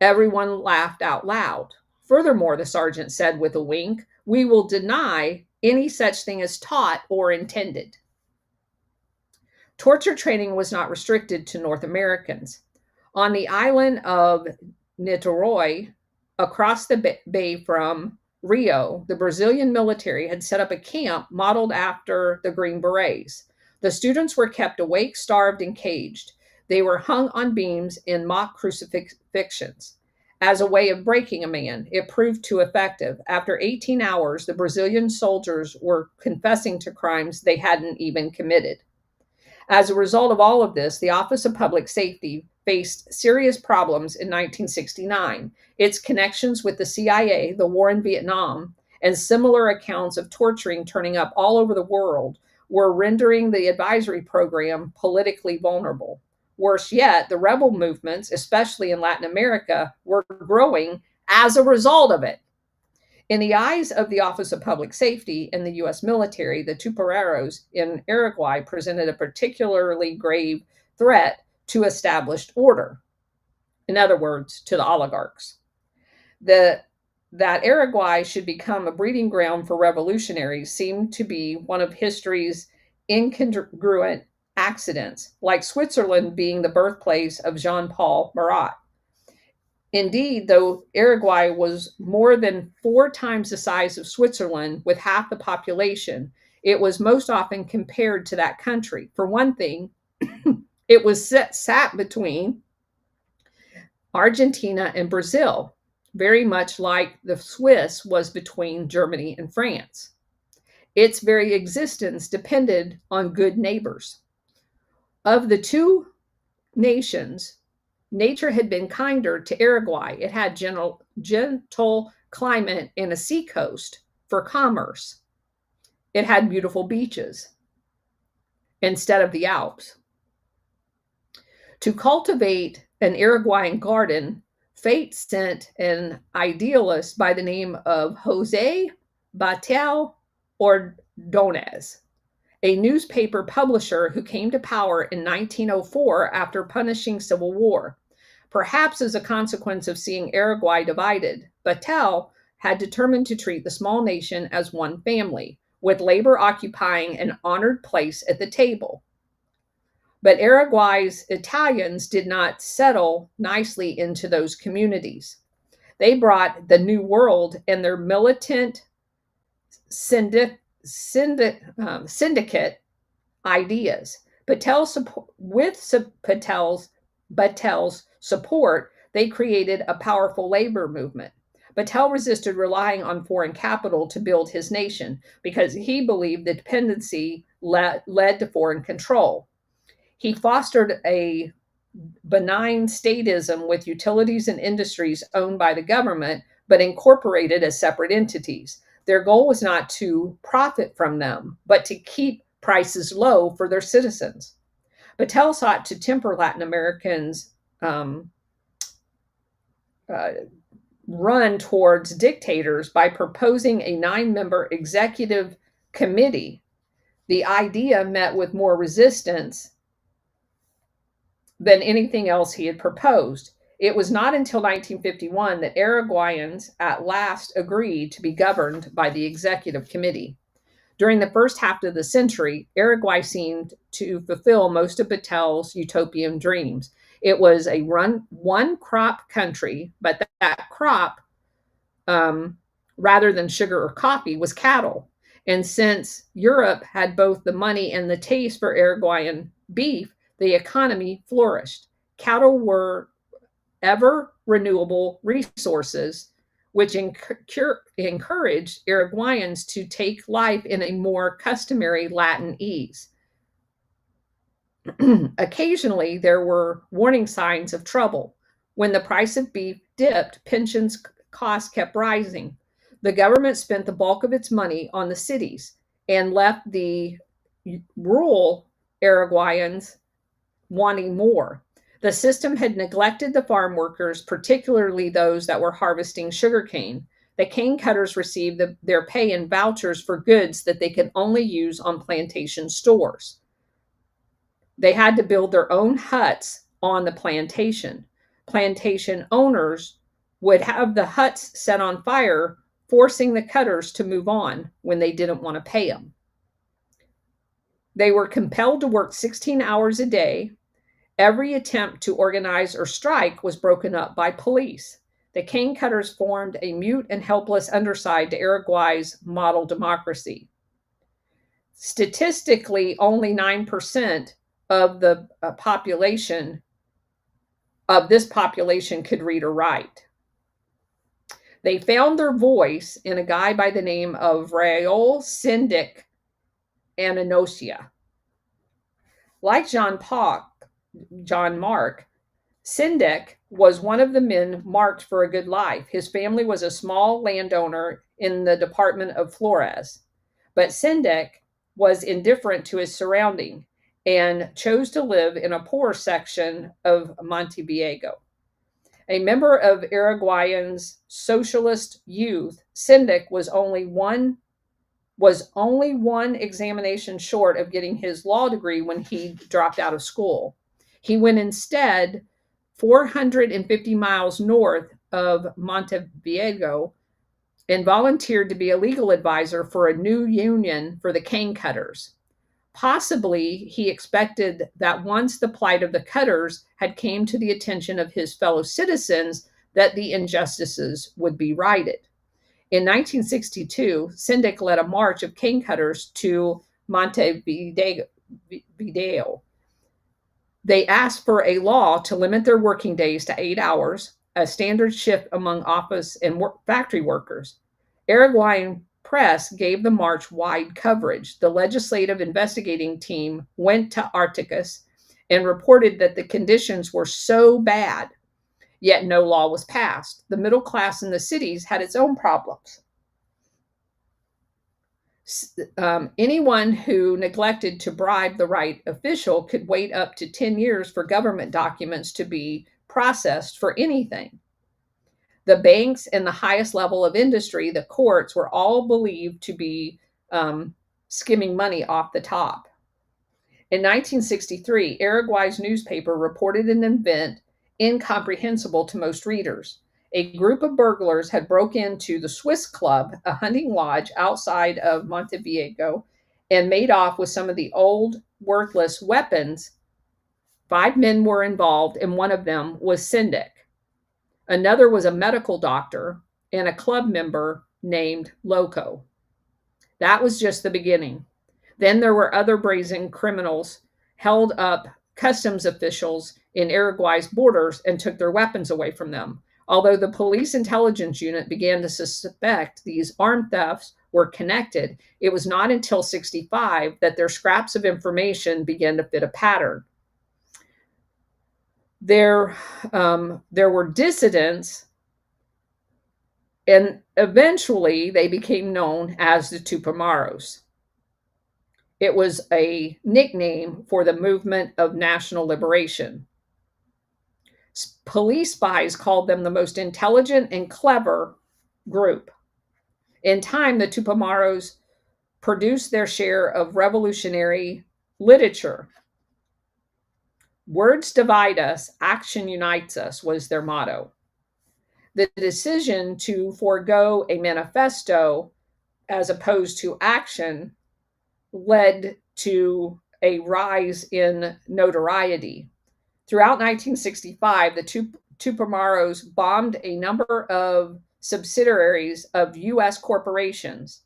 Everyone laughed out loud. "Furthermore," the sergeant said with a wink, "we will deny any such thing as taught or intended." Torture training was not restricted to North Americans. On the island of Niterói, across the bay from Rio, the Brazilian military had set up a camp modeled after the Green Berets. The students were kept awake, starved, and caged. They were hung on beams in mock crucifixions. As a way of breaking a man, it proved too effective. After 18 hours, the Brazilian soldiers were confessing to crimes they hadn't even committed. As a result of all of this, the Office of Public Safety faced serious problems in 1969. Its connections with the CIA, the war in Vietnam, and similar accounts of torturing turning up all over the world were rendering the advisory program politically vulnerable. Worse yet, the rebel movements, especially in Latin America, were growing as a result of it. In the eyes of the Office of Public Safety and the U.S. military, the Tupareros in Uruguay presented a particularly grave threat to established order. In other words, to the oligarchs. That Uruguay should become a breeding ground for revolutionaries seemed to be one of history's incongruent accidents, like Switzerland being the birthplace of Jean-Paul Marat. Indeed, though Uruguay was more than 4 times the size of Switzerland with half the population, it was most often compared to that country. For one thing, it was sat between Argentina and Brazil, very much like the Swiss was between Germany and France. Its very existence depended on good neighbors. Of the two nations, nature had been kinder to Uruguay. It had gentle climate and a seacoast for commerce. It had beautiful beaches instead of the Alps. To cultivate an Uruguayan garden, fate sent an idealist by the name of Jose Batel Ordonez, a newspaper publisher who came to power in 1904 after punishing civil war. Perhaps as a consequence of seeing Uruguay divided, Batel had determined to treat the small nation as one family, with labor occupying an honored place at the table. But Uruguay's Italians did not settle nicely into those communities. They brought the New World and their militant syndicate ideas. Batel's support, they created a powerful labor movement. Batel resisted relying on foreign capital to build his nation because he believed the dependency led to foreign control. He fostered a benign statism with utilities and industries owned by the government, but incorporated as separate entities. Their goal was not to profit from them, but to keep prices low for their citizens. Batel sought to temper Latin Americans' run towards dictators by proposing a 9-member executive committee. The idea met with more resistance than anything else he had proposed. It was not until 1951 that Uruguayans at last agreed to be governed by the executive committee. During the first half of the century, Uruguay seemed to fulfill most of Batel's utopian dreams. It was a one-crop country, but that crop, rather than sugar or coffee, was cattle. And since Europe had both the money and the taste for Uruguayan beef, the economy flourished. Cattle were ever renewable resources, which encouraged Uruguayans to take life in a more customary Latin ease. Occasionally, there were warning signs of trouble. When the price of beef dipped, pensions costs kept rising. The government spent the bulk of its money on the cities and left the rural Uruguayans wanting more. The system had neglected the farm workers, particularly those that were harvesting sugarcane. The cane cutters received their pay in vouchers for goods that they could only use on plantation stores. They had to build their own huts on the plantation. Plantation owners would have the huts set on fire, forcing the cutters to move on when they didn't want to pay them. They were compelled to work 16 hours a day. Every attempt to organize or strike was broken up by police. The cane cutters formed a mute and helpless underside to Uruguay's model democracy. Statistically, only 9% of the population of this population could read or write. They found their voice in a guy by the name of Raul Syndic Ananosia. Like John Mark, Syndic was one of the men marked for a good life. His family was a small landowner in the department of Flores, but Syndic was indifferent to his surrounding and chose to live in a poor section of Montevideo. A member of Uruguayan's socialist youth, Syndic was only one examination short of getting his law degree when he dropped out of school. He went instead 450 miles north of Montevideo and volunteered to be a legal advisor for a new union for the cane cutters. Possibly, he expected that once the plight of the cutters had came to the attention of his fellow citizens, that the injustices would be righted. In 1962, Syndic led a march of cane cutters to Montevideo. They asked for a law to limit their working days to 8 hours, a standard shift among office and factory workers. Uruguayan press gave the march wide coverage. The legislative investigating team went to Articus and reported that the conditions were so bad, yet no law was passed. The middle class in the cities had its own problems. Anyone who neglected to bribe the right official could wait up to 10 years for government documents to be processed for anything. The banks and the highest level of industry, the courts, were all believed to be skimming money off the top. In 1963, Uruguay's newspaper reported an event incomprehensible to most readers. A group of burglars had broke into the Swiss Club, a hunting lodge outside of Montevideo, and made off with some of the old, worthless weapons. 5 men were involved, and one of them was Syndic. Another was a medical doctor and a club member named Loco. That was just the beginning. Then there were other brazen criminals held up customs officials in Uruguay's borders and took their weapons away from them. Although the police intelligence unit began to suspect these armed thefts were connected, it was not until 1965 that their scraps of information began to fit a pattern. There were dissidents, and eventually they became known as the Tupamaros. It was a nickname for the movement of national liberation. Police spies called them the most intelligent and clever group. In time, the Tupamaros produced their share of revolutionary literature. Words divide us, action unites us was their motto. The decision to forego a manifesto as opposed to action led to a rise in notoriety. Throughout 1965, the Tupamaros bombed a number of subsidiaries of U.S. corporations.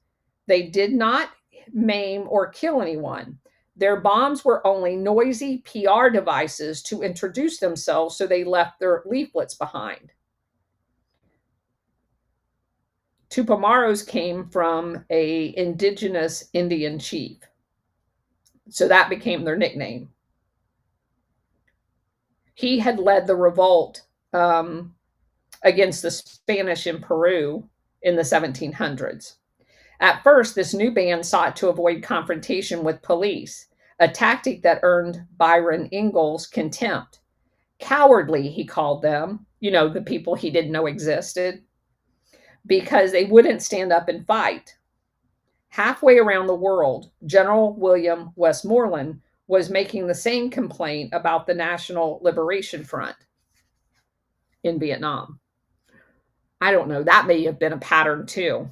They did not maim or kill anyone. Their bombs were only noisy PR devices to introduce themselves, so they left their leaflets behind. Tupamaros came from an indigenous Indian chief, so that became their nickname. He had led the revolt against the Spanish in Peru in the 1700s. At first, this new band sought to avoid confrontation with police, a tactic that earned Byron Ingalls contempt. Cowardly, he called them, the people he didn't know existed, because they wouldn't stand up and fight. Halfway around the world, General William Westmoreland was making the same complaint about the National Liberation Front in Vietnam. I don't know, that may have been a pattern too.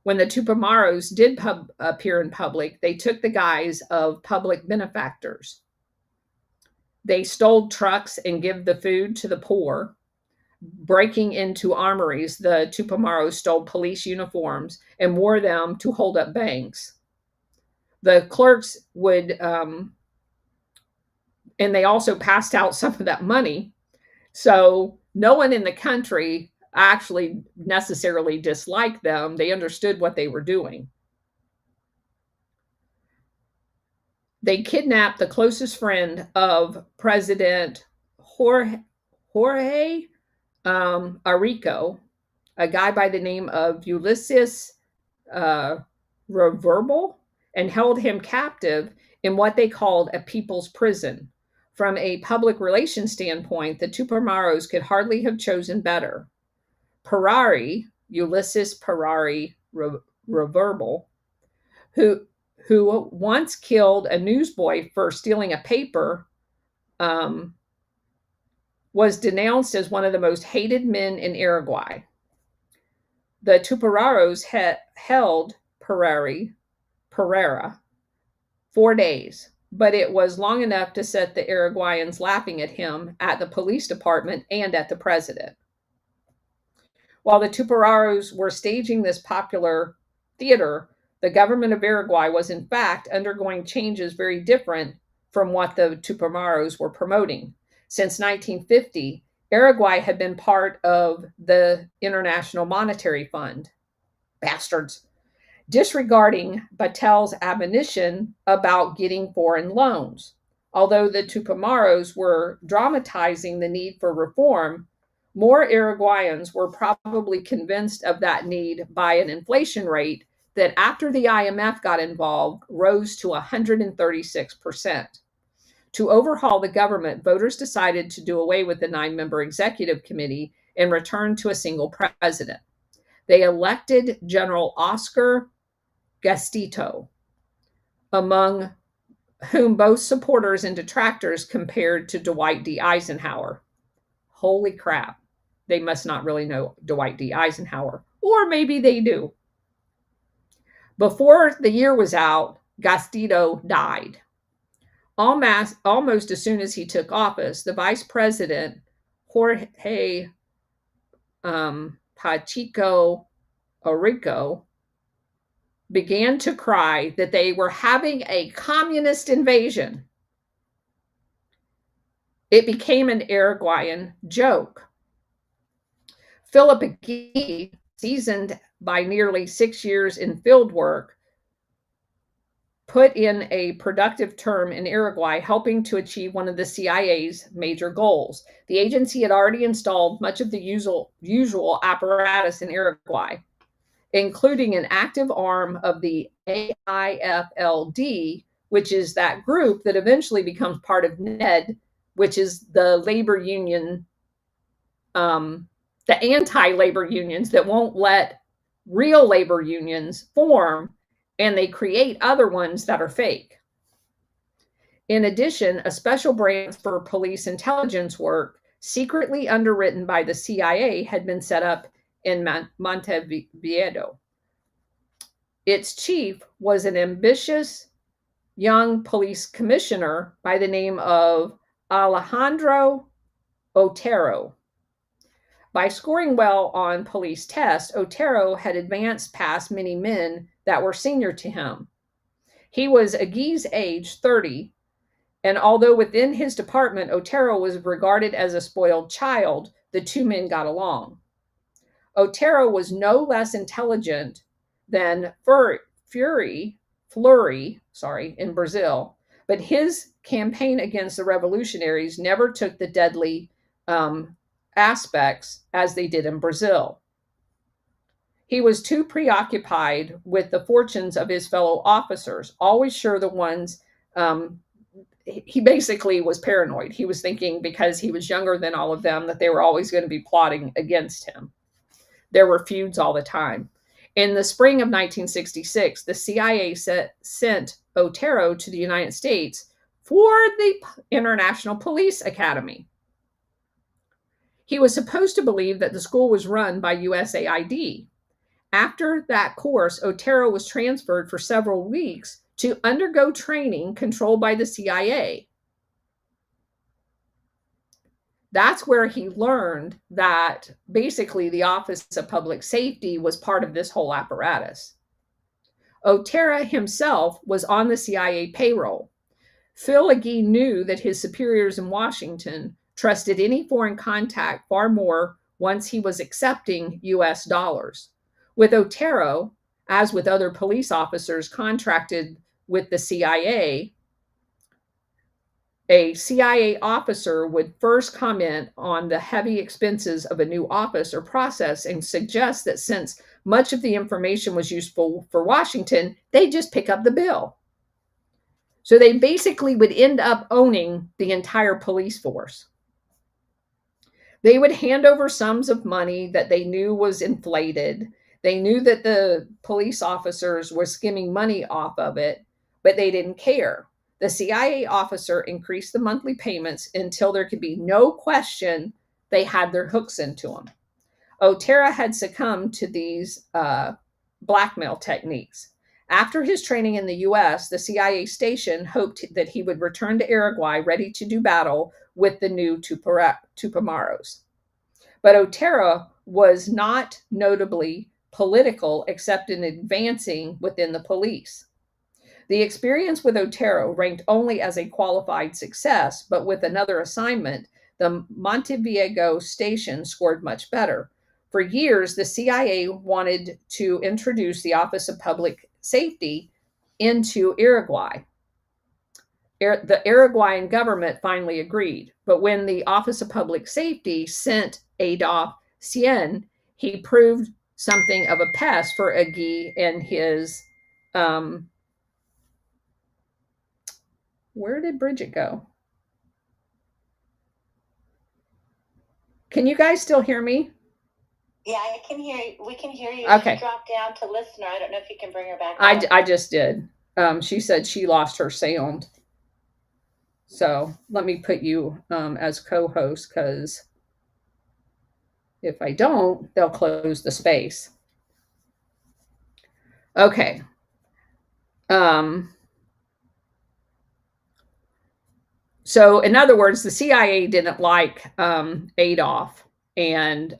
When the Tupamaros did appear in public, they took the guise of public benefactors. They stole trucks and give the food to the poor. Breaking into armories, the Tupamaros stole police uniforms and wore them to hold up banks. The clerks would, and they also passed out some of that money. So no one in the country actually necessarily disliked them. They understood what they were doing. They kidnapped the closest friend of President Jorge Arico, a guy by the name of Ulysses Reverbal, and held him captive in what they called a people's prison. From a public relations standpoint, the Tupamaros could hardly have chosen better. Ulysses Reverbal, who once killed a newsboy for stealing a paper, was denounced as one of the most hated men in Uruguay. The Tupamaros held Pereira 4 days, but it was long enough to set the Uruguayans laughing at him, at the police department, and at the president. While the Tupamaros were staging this popular theater, the government of Uruguay was in fact undergoing changes very different from what the Tupamaros were promoting. Since 1950, Uruguay had been part of the International Monetary Fund. Bastards. Disregarding Batel's admonition about getting foreign loans. Although the Tupamaros were dramatizing the need for reform, more Uruguayans were probably convinced of that need by an inflation rate that, after the IMF got involved, rose to 136%. To overhaul the government, voters decided to do away with the 9-member executive committee and return to a single president. They elected General Oscar Gastito, among whom both supporters and detractors compared to Dwight D. Eisenhower. Holy crap. They must not really know Dwight D. Eisenhower, or maybe they do. Before the year was out, Gastito died. Almost as soon as he took office, the vice president, Jorge Pacheco Orico, began to cry that they were having a communist invasion. It became an Uruguayan joke. Philip Agee, seasoned by nearly 6 years in field work, put in a productive term in Uruguay, helping to achieve one of the CIA's major goals. The agency had already installed much of the usual apparatus in Uruguay, including an active arm of the AIFLD, which is that group that eventually becomes part of NED, which is the labor union, the anti-labor unions that won't let real labor unions form, and they create other ones that are fake. In addition, a special branch for police intelligence work, secretly underwritten by the CIA, had been set up in Montevideo. Its chief was an ambitious young police commissioner by the name of Alejandro Otero. By scoring well on police tests, Otero had advanced past many men that were senior to him. He was Agee's age, 30, and although within his department Otero was regarded as a spoiled child, the two men got along. Otero was no less intelligent than Fleury in Brazil, but his campaign against the revolutionaries never took the deadly aspects as they did in Brazil. He was too preoccupied with the fortunes of his fellow officers, always sure the ones he basically was paranoid. He was thinking because he was younger than all of them that they were always going to be plotting against him. There were feuds all the time. In the spring of 1966, the CIA sent Otero to the United States for the International Police Academy. He was supposed to believe that the school was run by USAID. After that course, Otero was transferred for several weeks to undergo training controlled by the CIA. That's where he learned that basically the Office of Public Safety was part of this whole apparatus. Otero himself was on the CIA payroll. Phil Agee knew that his superiors in Washington trusted any foreign contact far more once he was accepting US dollars. With Otero, as with other police officers contracted with the CIA, a CIA officer would first comment on the heavy expenses of a new office or process and suggest that since much of the information was useful for Washington, they just pick up the bill. So they basically would end up owning the entire police force. They would hand over sums of money that they knew was inflated. They knew that the police officers were skimming money off of it, but they didn't care. The CIA officer increased the monthly payments until there could be no question they had their hooks into them. Otero had succumbed to these blackmail techniques. After his training in the US, the CIA station hoped that he would return to Uruguay ready to do battle with the new Tupamaros. But Otero was not notably political except in advancing within the police. The experience with Otero ranked only as a qualified success, but with another assignment, the Montevideo station scored much better. For years, the CIA wanted to introduce the Office of Public Safety into Uruguay. The Uruguayan government finally agreed, but when the Office of Public Safety sent Adolf Cien, he proved something of a pest for Agee and his where did Bridget go? Can you guys still hear me? Yeah, I can hear you. We can hear you. Okay. She dropped down to listener. I don't know if you can bring her back. I just did. She said she lost her sound. So let me put you as co-host, because if I don't, they'll close the space. Okay. So in other words, the CIA didn't like Adolf, and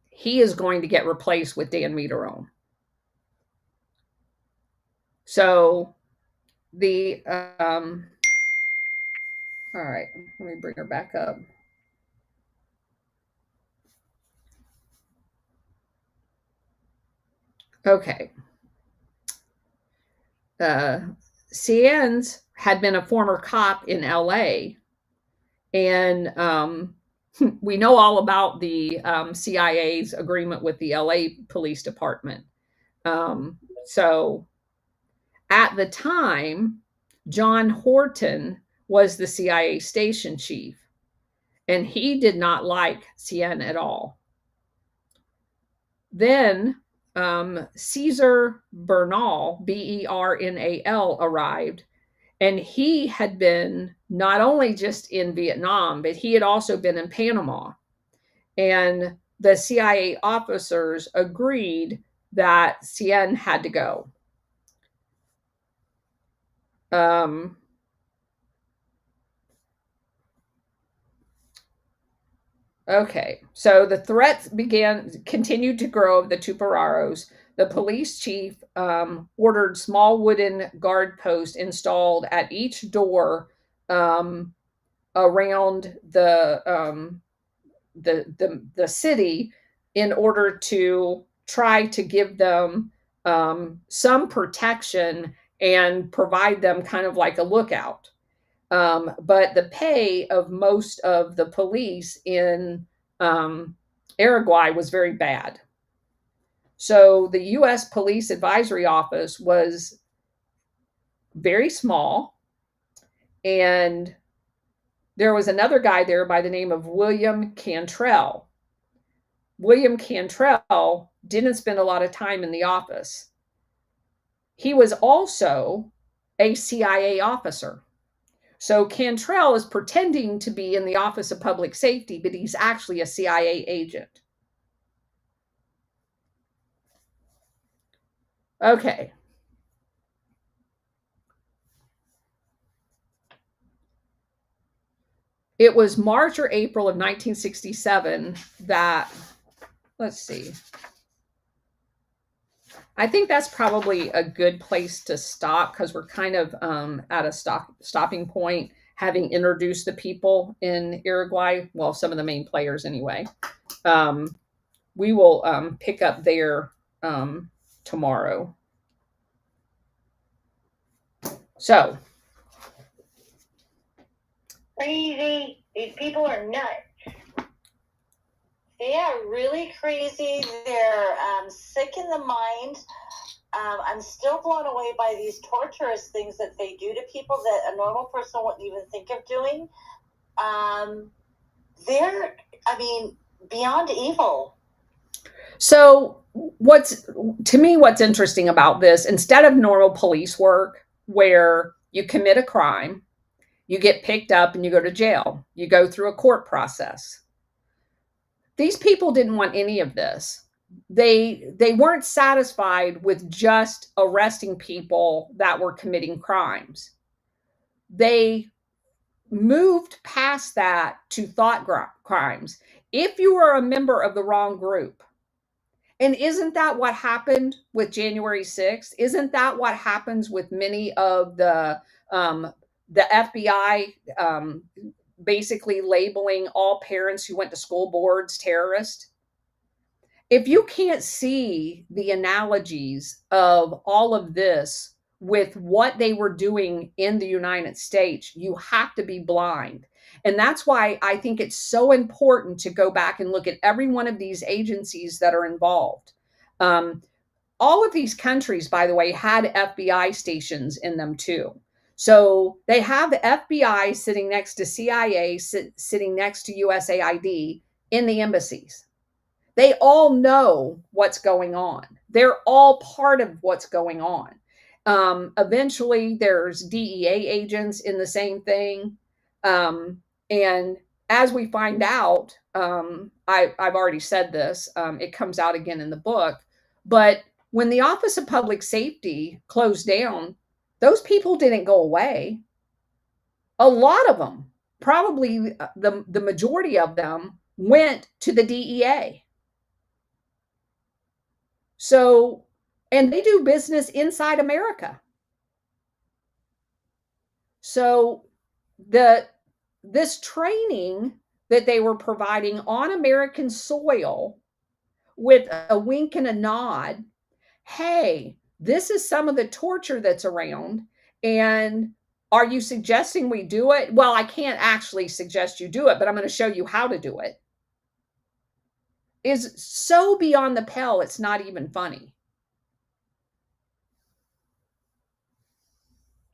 he is going to get replaced with Dan Mederone. So the all right, let me bring her back up. Okay. Cien's had been a former cop in LA, and we know all about the CIA's agreement with the LA Police Department. So at the time, John Horton was the CIA station chief, and he did not like Cien at all. Then Cesar Bernal, Bernal, arrived, and he had been not only just in Vietnam, but he had also been in Panama. And the CIA officers agreed that Cien had to go. Okay, so the threats continued to grow of the Tupamaros. The police chief ordered small wooden guard posts installed at each door around the city in order to try to give them some protection and provide them kind of like a lookout. But the pay of most of the police in Uruguay was very bad. So the U.S. Police Advisory Office was very small, And there was another guy there by the name of William Cantrell. William Cantrell didn't spend a lot of time in the office. He was also a CIA officer. So Cantrell is pretending to be in the Office of Public Safety, but he's actually a CIA agent. Okay. It was March or April of 1967 that, let's see. I think that's probably a good place to stop because we're kind of at a stopping point, having introduced the people in Uruguay. Well, some of the main players anyway. We will pick up there tomorrow. So. Crazy. These people are nuts. Yeah, really crazy. They're sick in the mind. I'm still blown away by these torturous things that they do to people that a normal person wouldn't even think of doing. They're, beyond evil. So what's interesting about this, instead of normal police work where you commit a crime, you get picked up and you go to jail, you go through a court process. These people didn't want any of this. They weren't satisfied with just arresting people that were committing crimes. They moved past that to thought crimes. If you were a member of the wrong group, and isn't that what happened with January 6th? Isn't that what happens with many of the FBI basically labeling all parents who went to school boards terrorists? If you can't see the analogies of all of this with what they were doing in the United States, you have to be blind. And that's why I think it's so important to go back and look at every one of these agencies that are involved. All of these countries, by the way, had FBI stations in them too. So they have the FBI sitting next to CIA, sitting next to USAID in the embassies. They all know what's going on. They're all part of what's going on. Eventually, there's DEA agents in the same thing. And as we find out, I've already said this, it comes out again in the book, but when the Office of Public Safety closed down, those people didn't go away. A lot of them, probably the majority of them, went to the DEA. So, and they do business inside America. So this training that they were providing on American soil with a wink and a nod, hey, this is some of the torture that's around, and are you suggesting we do it? Well, I can't actually suggest you do it, but I'm going to show you how to do it. Is so beyond the pale, it's not even funny.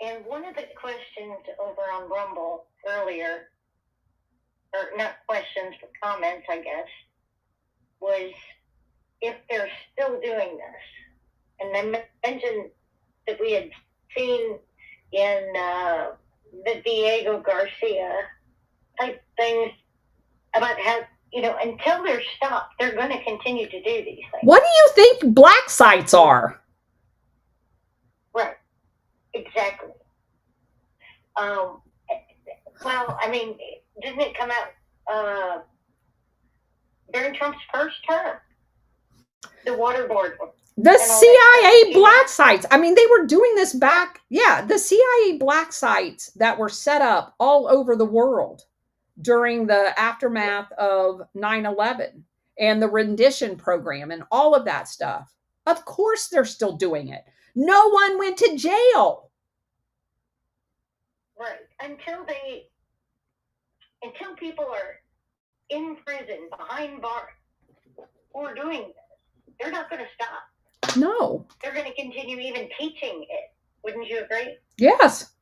And one of the questions over on Rumble earlier, or not questions, but comments, I guess, was if they're still doing this. And they mentioned that we had seen in the Diego Garcia type things about how, until they're stopped, they're going to continue to do these things. What do you think black sites are? Right. Exactly. Well, didn't it come out during Trump's first term? The water board. The CIA black sites. They were doing this back. Yeah, the CIA black sites that were set up all over the world during the aftermath of 9/11 and the rendition program and all of that stuff. Of course, they're still doing it. No one went to jail. Right. Until people are in prison, behind bars, who are doing this, they're not going to stop. No. They're going to continue even teaching it. Wouldn't you agree? Yes.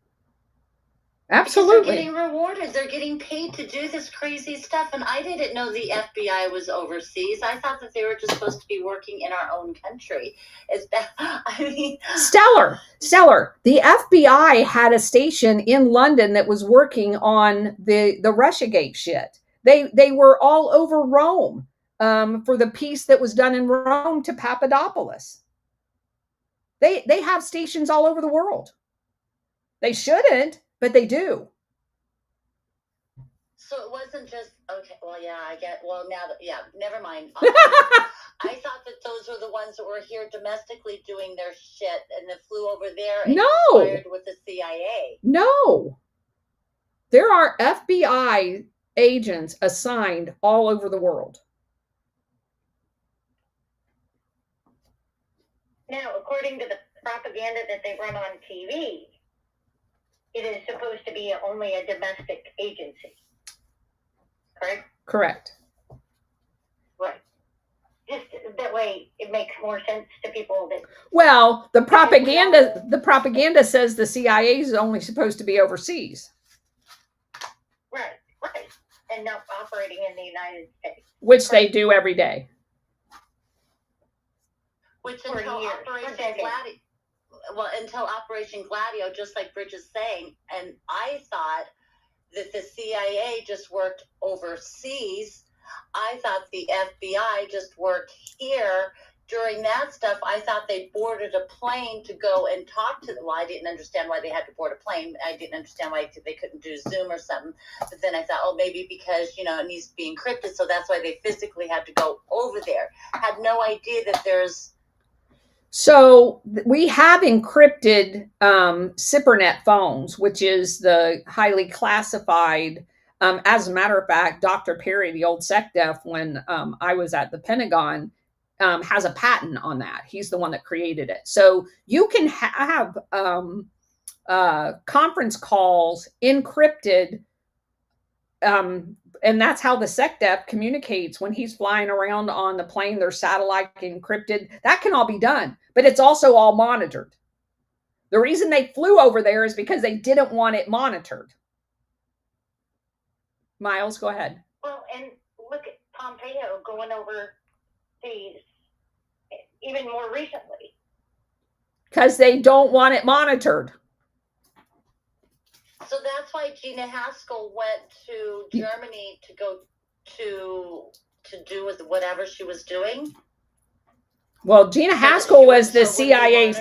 Absolutely. Because they're getting rewarded. They're getting paid to do this crazy stuff. And I didn't know the FBI was overseas. I thought that they were just supposed to be working in our own country. Is that, I mean, Stellar. The FBI had a station in London that was working on the Russiagate shit. They were all over Rome for the piece that was done in Rome to Papadopoulos. They have stations all over the world. They shouldn't, but they do. so it wasn't just, okay, well, yeah, I get, well, now that, yeah, never mind. I thought that those were the ones that were here domestically doing their shit and then flew over there and conspired with the CIA. No. There are FBI agents assigned all over the world. Now, according to the propaganda that they run on TV, it is supposed to be only a domestic agency. Correct? Correct. Right. Just that way it makes more sense to people that. Well, the propaganda says the CIA is only supposed to be overseas. Right. And not operating in the United States. Which they do every day. Which until Operation Gladio, just like Bridge is saying, and I thought that the CIA just worked overseas. I thought the FBI just worked here. During that stuff, I thought they boarded a plane to go and talk to them. Well, I didn't understand why they had to board a plane. I didn't understand why they couldn't do Zoom or something. But then I thought, oh, maybe because, it needs to be encrypted, so that's why they physically had to go over there. Had no idea that there's... So we have encrypted CyberNet phones, which is the highly classified. As a matter of fact, Dr. Perry, the old SecDef, when I was at the Pentagon, has a patent on that. He's the one that created it. So you can have conference calls encrypted, and that's how the SecDef communicates when he's flying around on the plane. Their satellite encrypted. That can all be done, but it's also all monitored. The reason they flew over there is because they didn't want it monitored. Miles, go ahead. Well, and look at Pompeo going over these even more recently. Because they don't want it monitored. So that's why Gina Haskell went to Germany to go to do with whatever she was doing. Well, Gina Haskell was the CIA.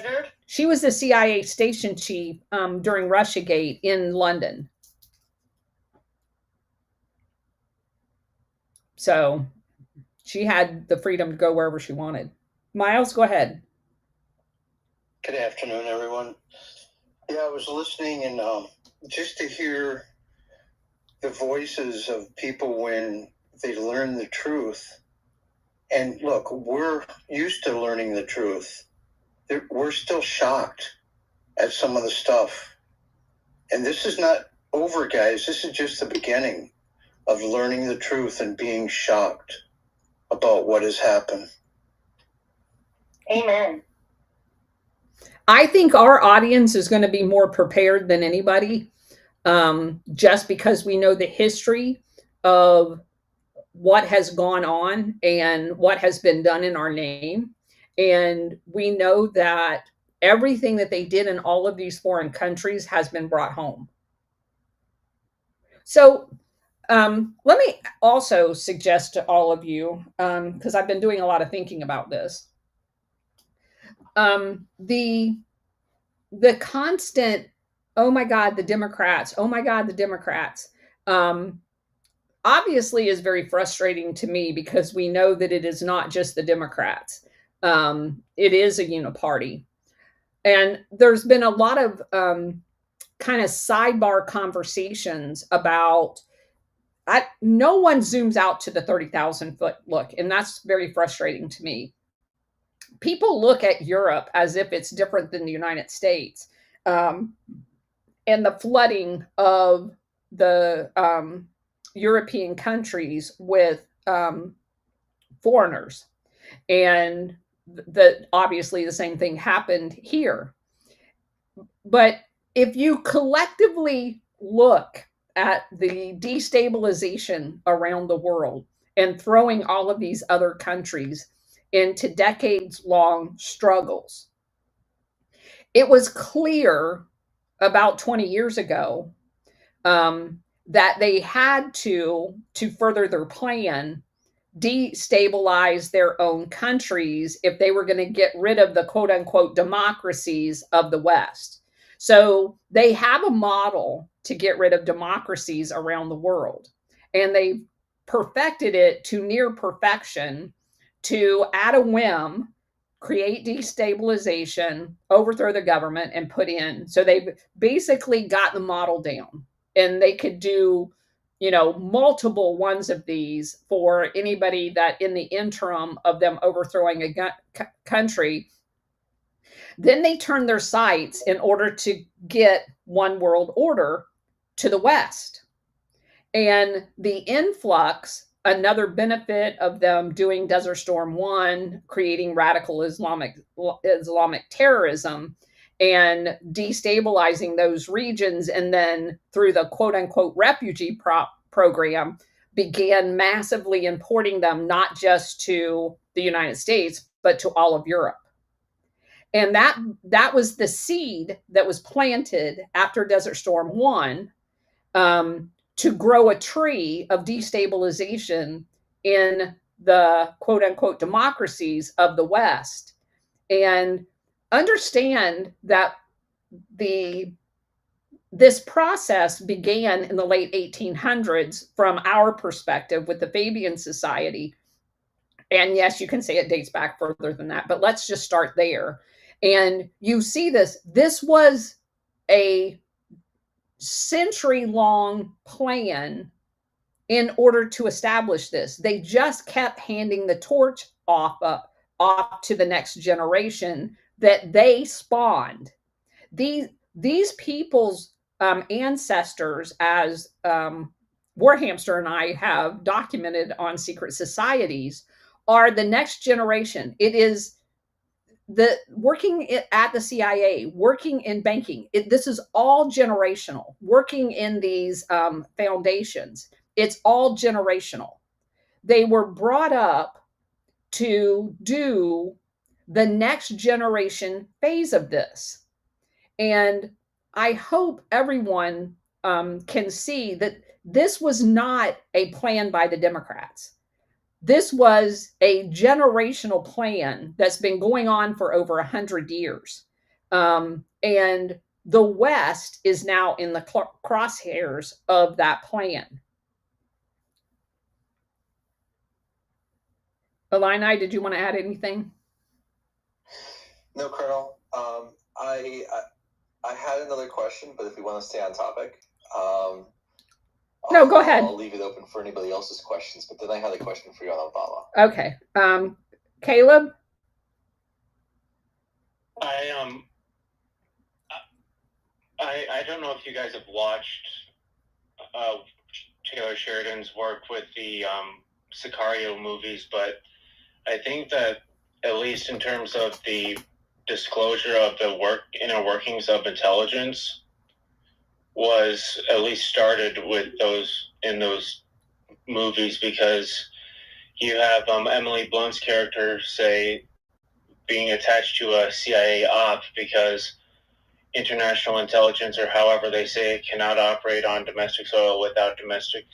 She was the CIA station chief during Russiagate in London. So she had the freedom to go wherever she wanted. Miles, go ahead. Good afternoon, everyone. Yeah, I was listening and just to hear the voices of people when they learn the truth. And look, we're used to learning the truth. We're still shocked at some of the stuff. And this is not over, guys. This is just the beginning of learning the truth and being shocked about what has happened. Amen. I think our audience is going to be more prepared than anybody, just because we know the history of what has gone on and what has been done in our name. And we know that everything that they did in all of these foreign countries has been brought home. So let me also suggest to all of you, because I've been doing a lot of thinking about this, the constant, oh my God, the Democrats, oh my God, the Democrats, obviously is very frustrating to me, because we know that it is not just the Democrats. It is a uniparty. And there's been a lot of kind of sidebar conversations about, no one zooms out to the 30,000 foot look. And that's very frustrating to me. People look at Europe as if it's different than the United States, and the flooding of the European countries with foreigners. And that obviously the same thing happened here. But if you collectively look at the destabilization around the world and throwing all of these other countries into decades-long struggles, it was clear about 20 years ago that they had to further their plan, destabilize their own countries if they were going to get rid of the quote unquote democracies of the West. So they have a model to get rid of democracies around the world, and they perfected it to near perfection to, at a whim, create destabilization, overthrow the government, and put in. So they've basically got the model down, and they could do, multiple ones of these for anybody that in the interim of them overthrowing a country. Then they turn their sights in order to get one world order to the West. And the influx, another benefit of them doing Desert Storm 1, creating radical Islamic terrorism and destabilizing those regions, and then through the quote unquote refugee program, began massively importing them not just to the United States, but to all of Europe. And that was the seed that was planted after Desert Storm 1, to grow a tree of destabilization in the quote unquote democracies of the West. And understand that this process began in the late 1800s from our perspective with the Fabian Society. And yes, you can say it dates back further than that, but let's just start there. And you see this was a century-long plan in order to establish this. They just kept handing the torch off to the next generation that they spawned. These people's ancestors, as Warhamster and I have documented on Secret Societies, are the next generation. It is the working at the CIA, working in banking. This is all generational. Working in these foundations, it's all generational. They were brought up to do the next generation phase of this. And I hope everyone can see that this was not a plan by the Democrats. This was a generational plan that's been going on for over 100 years. And the West is now in the crosshairs of that plan. Illini, did you want to add anything? No, Colonel. I had another question, but if you want to stay on topic, no, go ahead. I'll leave it open for anybody else's questions. But then I had a question for you on Obama. Okay, Caleb. I don't know if you guys have watched Taylor Sheridan's work with the Sicario movies, but I think that at least in terms of the disclosure of the inner workings of intelligence was at least started with those movies, because you have Emily Blunt's character say being attached to a CIA op because international intelligence, or however they say it, cannot operate on domestic soil without domestic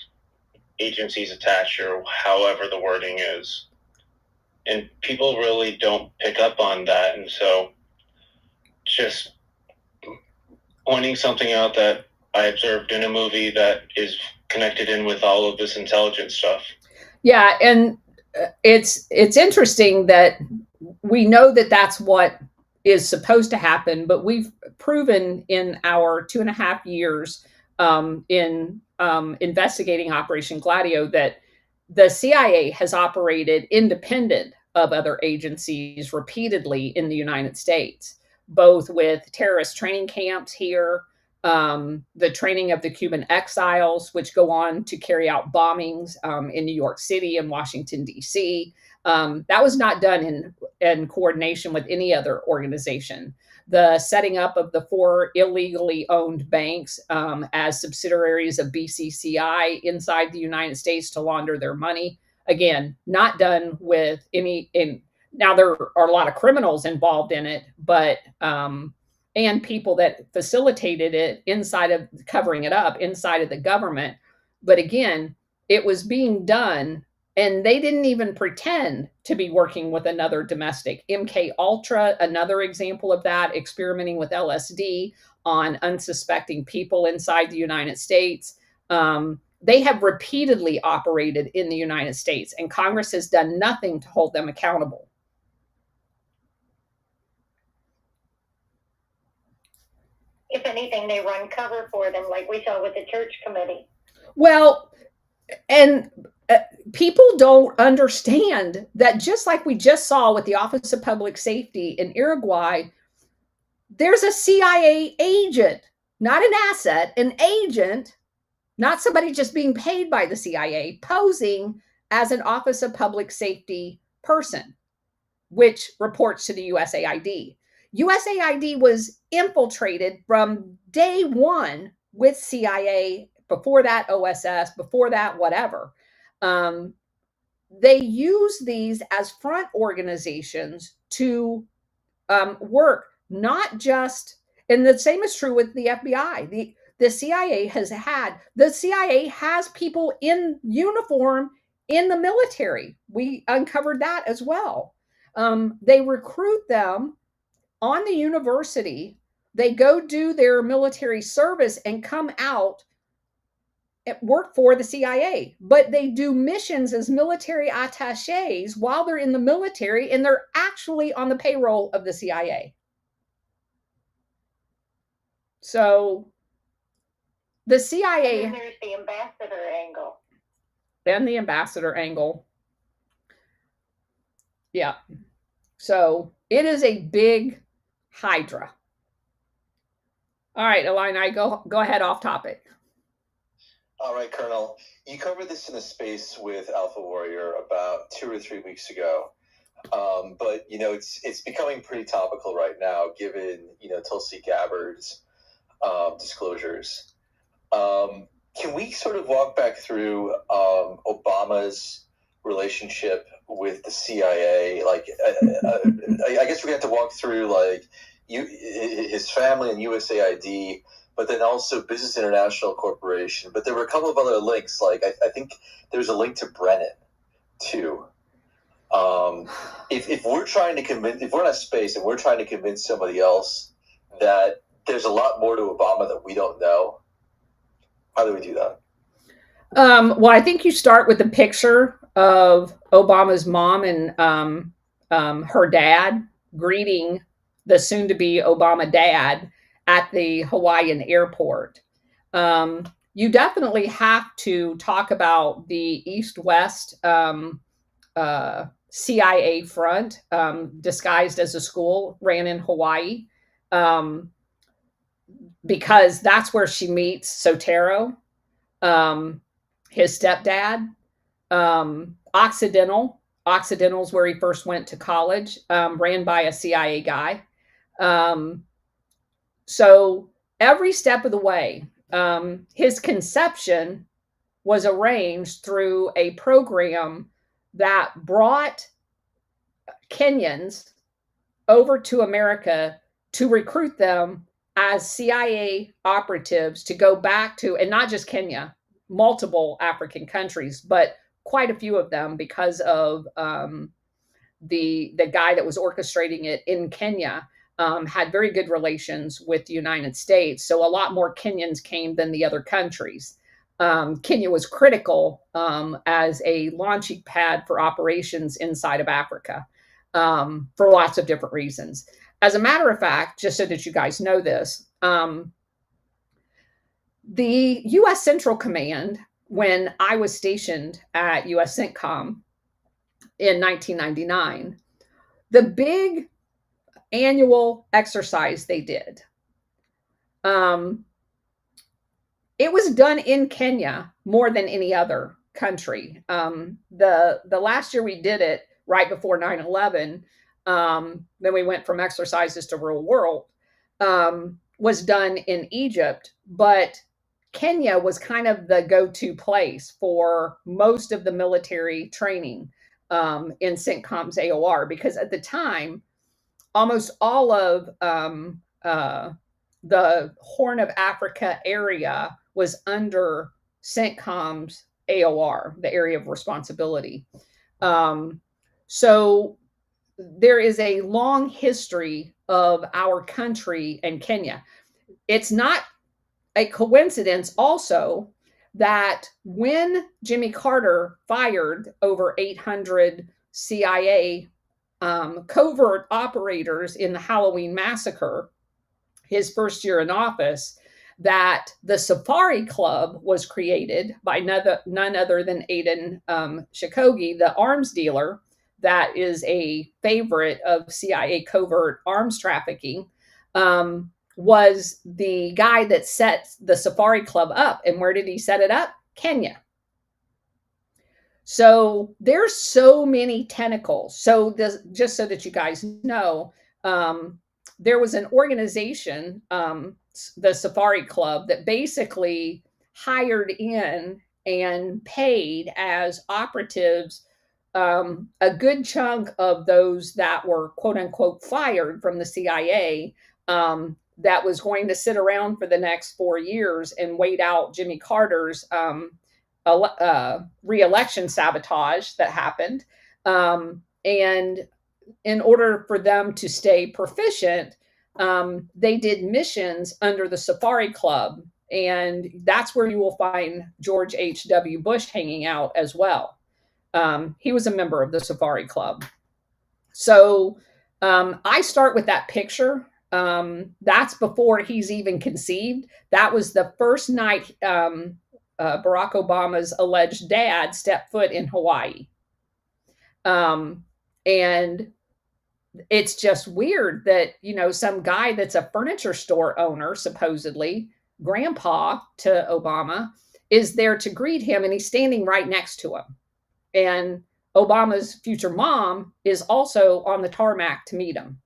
agencies attached, or however the wording is. And people really don't pick up on that. And so just pointing something out that I observed in a movie that is connected in with all of this intelligence stuff. Yeah, and it's interesting that we know that that's what is supposed to happen, but we've proven in our 2.5 years in investigating Operation Gladio that the CIA has operated independent of other agencies repeatedly in the United States, both with terrorist training camps here, the training of the Cuban exiles, which go on to carry out bombings in New York City and Washington, D.C. That was not done in coordination with any other organization. The setting up of the 4 illegally owned banks as subsidiaries of BCCI inside the United States to launder their money. Again, not done with now there are a lot of criminals involved in it, but and people that facilitated it inside of covering it up inside of the government. But again, it was being done and they didn't even pretend to be working with another domestic. MK Ultra, another example of that, experimenting with LSD on unsuspecting people inside the United States. They have repeatedly operated in the United States, and Congress has done nothing to hold them accountable. If anything, they run cover for them, like we saw with the church committee. Well, and people don't understand that, just like we just saw with the Office of Public Safety in Uruguay, there's a CIA agent, not an asset, an agent, not somebody just being paid by the CIA, posing as an Office of Public Safety person, which reports to the USAID. USAID was infiltrated from day one with CIA, before that OSS, before that whatever. They use these as front organizations to work, not just, and the same is true with the FBI. The CIA has people in uniform in the military. We uncovered that as well. They recruit them on the university. They go do their military service and come out and work for the CIA, but they do missions as military attaches while they're in the military, and they're actually on the payroll of the CIA. So the CIA, and there's the ambassador angle. And the ambassador angle. Yeah. So it is a big hydra. All right, Illini, go ahead off topic. All right, Colonel. You covered this in a space with Alpha Warrior about 2 or 3 weeks ago. But it's becoming pretty topical right now, given Tulsi Gabbard's disclosures. Can we sort of walk back through Obama's relationship with the CIA? Like, I guess we're going to have to walk through his family and USAID, but then also Business International Corporation. But there were a couple of other links. Like I think there's a link to Brennan too. If we're trying to convince, if we're in a space and we're trying to convince somebody else that there's a lot more to Obama that we don't know, how do we do that? Well, I think you start with the picture of Obama's mom and her dad greeting the soon-to-be Obama dad at the Hawaiian airport. You definitely have to talk about the East-West CIA front, disguised as a school, ran in Hawaii, because that's where she meets Sotero, his stepdad. Occidental's where he first went to college, ran by a CIA guy. So every step of the way, his conception was arranged through a program that brought Kenyans over to America to recruit them as CIA operatives to go back to, and not just Kenya, multiple African countries, but quite a few of them, because of the guy that was orchestrating it in Kenya had very good relations with the United States. So a lot more Kenyans came than the other countries. Kenya was critical as a launching pad for operations inside of Africa for lots of different reasons. As a matter of fact, just so that you guys know this, the U.S. Central Command, when I was stationed at U.S. CENTCOM in 1999, the big annual exercise they did it was done in Kenya more than any other country. The last year we did it right before 9/11, then we went from exercises to real world, was done in Egypt, but Kenya was kind of the go-to place for most of the military training in CENTCOM's AOR, because at the time, almost all of the Horn of Africa area was under CENTCOM's AOR, the area of responsibility. So there is a long history of our country and Kenya. It's not a coincidence also that when Jimmy Carter fired over 800 CIA covert operators in the Halloween massacre, his first year in office, that the Safari Club was created by none other than Aiden Shikogi, the arms dealer that is a favorite of CIA covert arms trafficking, was the guy that set the Safari Club up. And where did he set it up? Kenya. So there's so many tentacles. So this, just so that you guys know, there was an organization, the Safari Club, that basically hired in and paid as operatives a good chunk of those that were quote unquote fired from the CIA, that was going to sit around for the next 4 years and wait out Jimmy Carter's re-election sabotage that happened. And in order for them to stay proficient, they did missions under the Safari Club. And that's where you will find George H.W. Bush hanging out as well. He was a member of the Safari Club. So I start with that picture. That's before he's even conceived. That was the first night Barack Obama's alleged dad stepped foot in Hawaii. And it's just weird that, you know, some guy that's a furniture store owner, supposedly grandpa to Obama, is there to greet him, and he's standing right next to him. And Obama's future mom is also on the tarmac to meet him.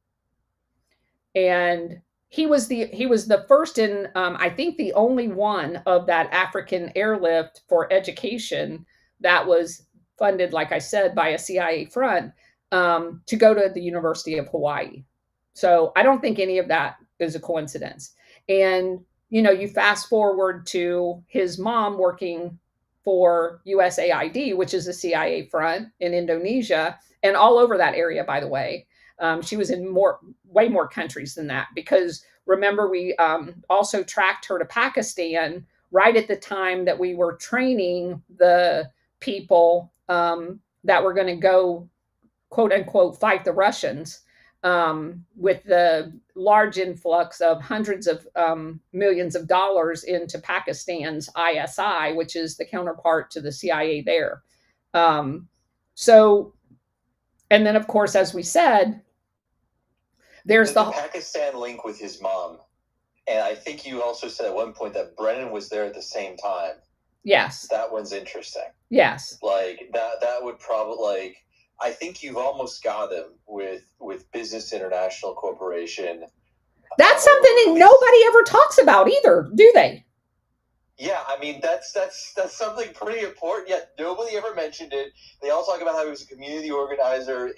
And he was the first and I think the only one of that African airlift for education that was funded, like I said, by a CIA front, to go to the University of Hawaii. So I don't think any of that is a coincidence. And, you know, you fast forward to his mom working for USAID, which is a CIA front in Indonesia and all over that area, by the way. She was in way more countries than that, because remember, we also tracked her to Pakistan right at the time that we were training the people that were going to go, quote unquote, fight the Russians, with the large influx of hundreds of millions of dollars into Pakistan's ISI, which is the counterpart to the CIA there. So, and then of course, as we said, there's the Pakistan link with his mom. And I think you also said at one point that Brennan was there at the same time. Yes. That one's interesting. Yes. Like that would probably, like, I think you've almost got him with Business International Corporation. That's something that nobody ever talks about either, do they? Yeah, I mean that's something pretty important. Yet nobody ever mentioned it. They all talk about how he was a community organizer.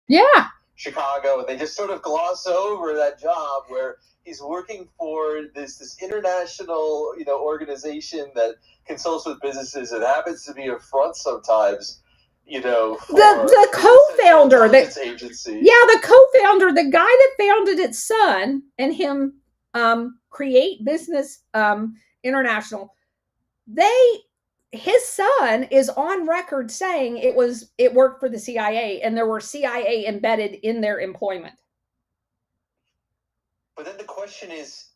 Yeah. Chicago, and they just sort of gloss over that job where he's working for this international, you know, organization that consults with businesses. It happens to be a front sometimes, you know, for the co-founder, the agency. Yeah, the co-founder, the guy that founded its son and him create Business International. His son is on record saying it worked for the CIA, and there were CIA embedded in their employment. But then the question is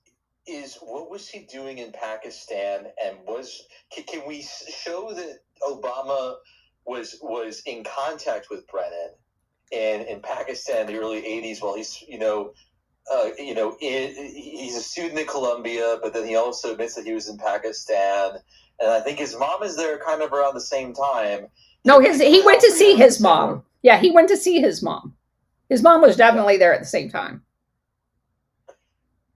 what was he doing in Pakistan, and can we show that Obama was in contact with Brennan in Pakistan in the early 80s while he's, you know, he's a student in Colombia, but then he also admits that he was in Pakistan, and I think his mom is there kind of around the same time. No, he went to see his mom. Yeah, he went to see his mom. His mom was definitely there at the same time.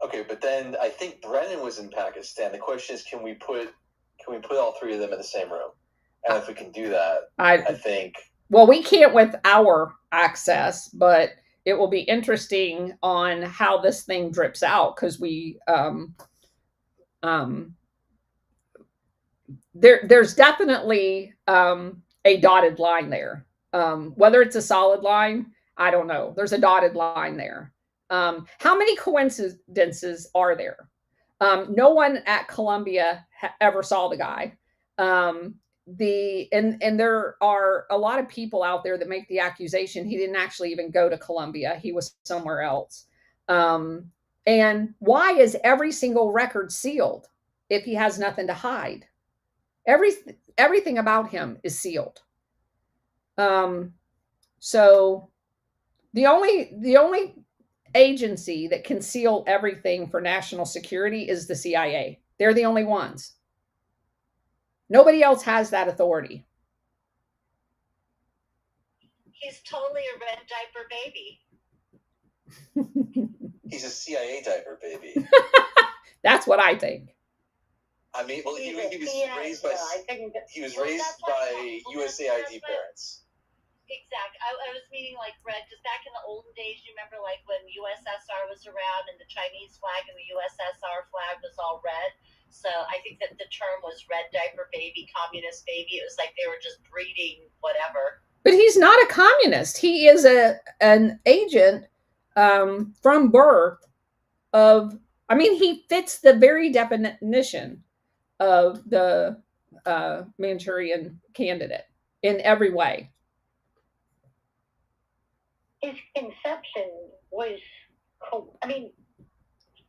Okay, but then I think Brennan was in Pakistan. The question is, can we put all three of them in the same room? And if we can do that, I think. Well, we can't with our access, but it will be interesting on how this thing drips out, because there's definitely a dotted line there. Whether it's a solid line, I don't know. There's a dotted line there. How many coincidences are there? No one at Columbia ever saw the guy. And there are a lot of people out there that make the accusation he didn't actually even go to Columbia. He was somewhere else. And why is every single record sealed if he has nothing to hide? Everything about him is sealed. So the only agency that can seal everything for national security is the CIA. They're the only ones. Nobody else has that authority. He's totally a red diaper baby. He's a CIA diaper baby. That's what I think. I mean, well, he was raised by USAID parents. Exactly. I was meaning like red, because back in the olden days, you remember like when USSR was around and the Chinese flag and the USSR flag was all red. So I think that the term was red diaper baby, communist baby. It was like they were just breeding whatever. But he's not a communist. He is an agent from birth of, I mean, he fits the very definition of the Manchurian candidate in every way. His conception was,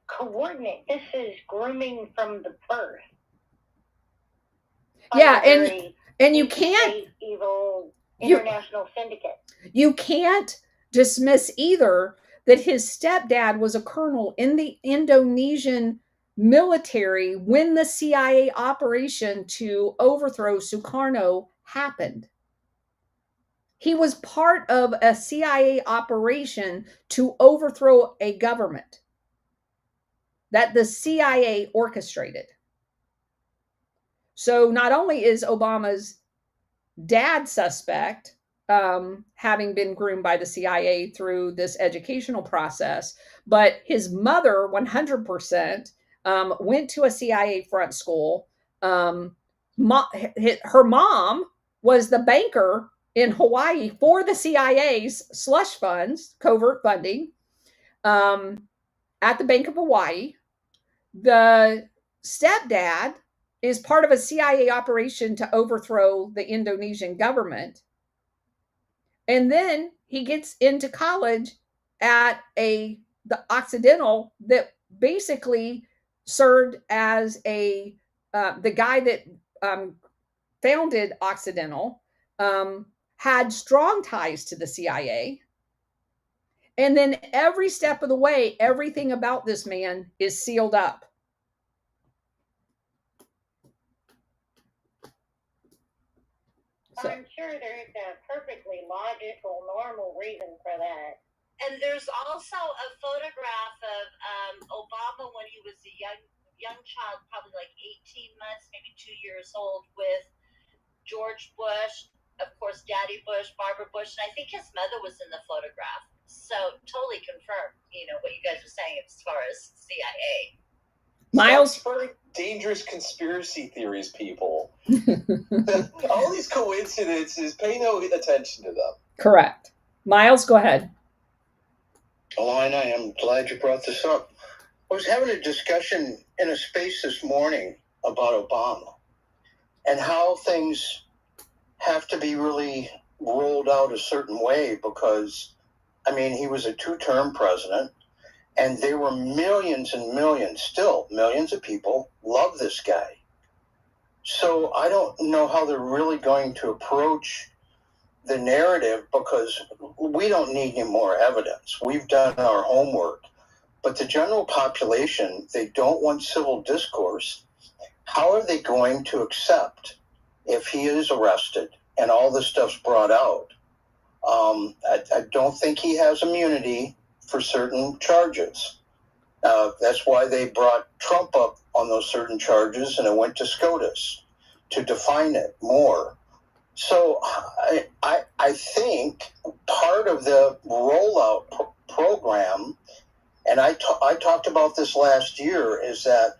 coordinate. This is grooming from the birth. Yeah, and you can't evil international syndicate. You can't dismiss either that his stepdad was a colonel in the Indonesian military when the CIA operation to overthrow Sukarno happened. He was part of a CIA operation to overthrow a government that the CIA orchestrated. So not only is Obama's dad suspect, having been groomed by the CIA through this educational process, but his mother 100% went to a CIA front school. Her mom was the banker in Hawaii for the CIA's slush funds, covert funding, at the Bank of Hawaii. The stepdad is part of a CIA operation to overthrow the Indonesian government. And then he gets into college at the Occidental that basically served as the guy that founded Occidental, had strong ties to the CIA. And then every step of the way, everything about this man is sealed up. So. I'm sure there's a perfectly logical, normal reason for that. And there's also a photograph of Obama when he was a young child, probably like 18 months, maybe 2 years old, with George Bush, of course, Daddy Bush, Barbara Bush, and I think his mother was in the photograph. So totally confirmed, what you guys were saying as far as CIA. Miles? For dangerous conspiracy theories, people. All these coincidences, pay no attention to them. Correct. Miles, go ahead. Alina, I'm glad you brought this up. I was having a discussion in a space this morning about Obama and how things have to be really rolled out a certain way because, he was a two-term president. And there were millions and millions, still millions of people love this guy. So I don't know how they're really going to approach the narrative because we don't need any more evidence. We've done our homework. But the general population, they don't want civil discourse. How are they going to accept if he is arrested and all this stuff's brought out? I don't think he has immunity for certain charges. That's why they brought Trump up on those certain charges, and it went to SCOTUS to define it more. So I think part of the rollout program, and I talked about this last year, is that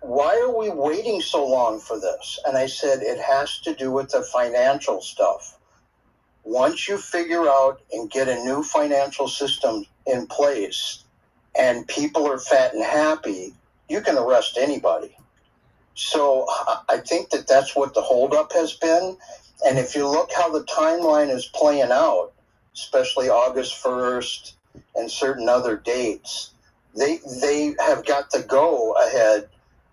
why are we waiting so long for this? And I said it has to do with the financial stuff. Once you figure out and get a new financial system in place and people are fat and happy, you can arrest anybody. So I think that that's what the holdup has been. And if you look how the timeline is playing out, especially August 1st and certain other dates, they have got to go ahead.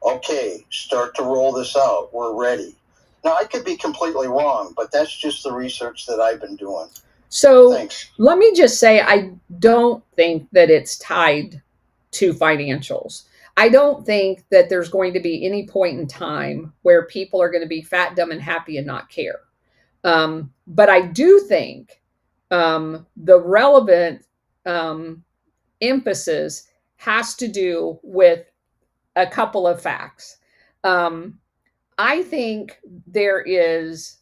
Okay, start to roll this out. We're ready. Now, I could be completely wrong, but that's just the research that I've been doing. So Thanks. Let me just say, I don't think that it's tied to financials. I don't think that there's going to be any point in time where people are going to be fat, dumb, and happy and not care. But I do think the relevant emphasis has to do with a couple of facts. I think there is,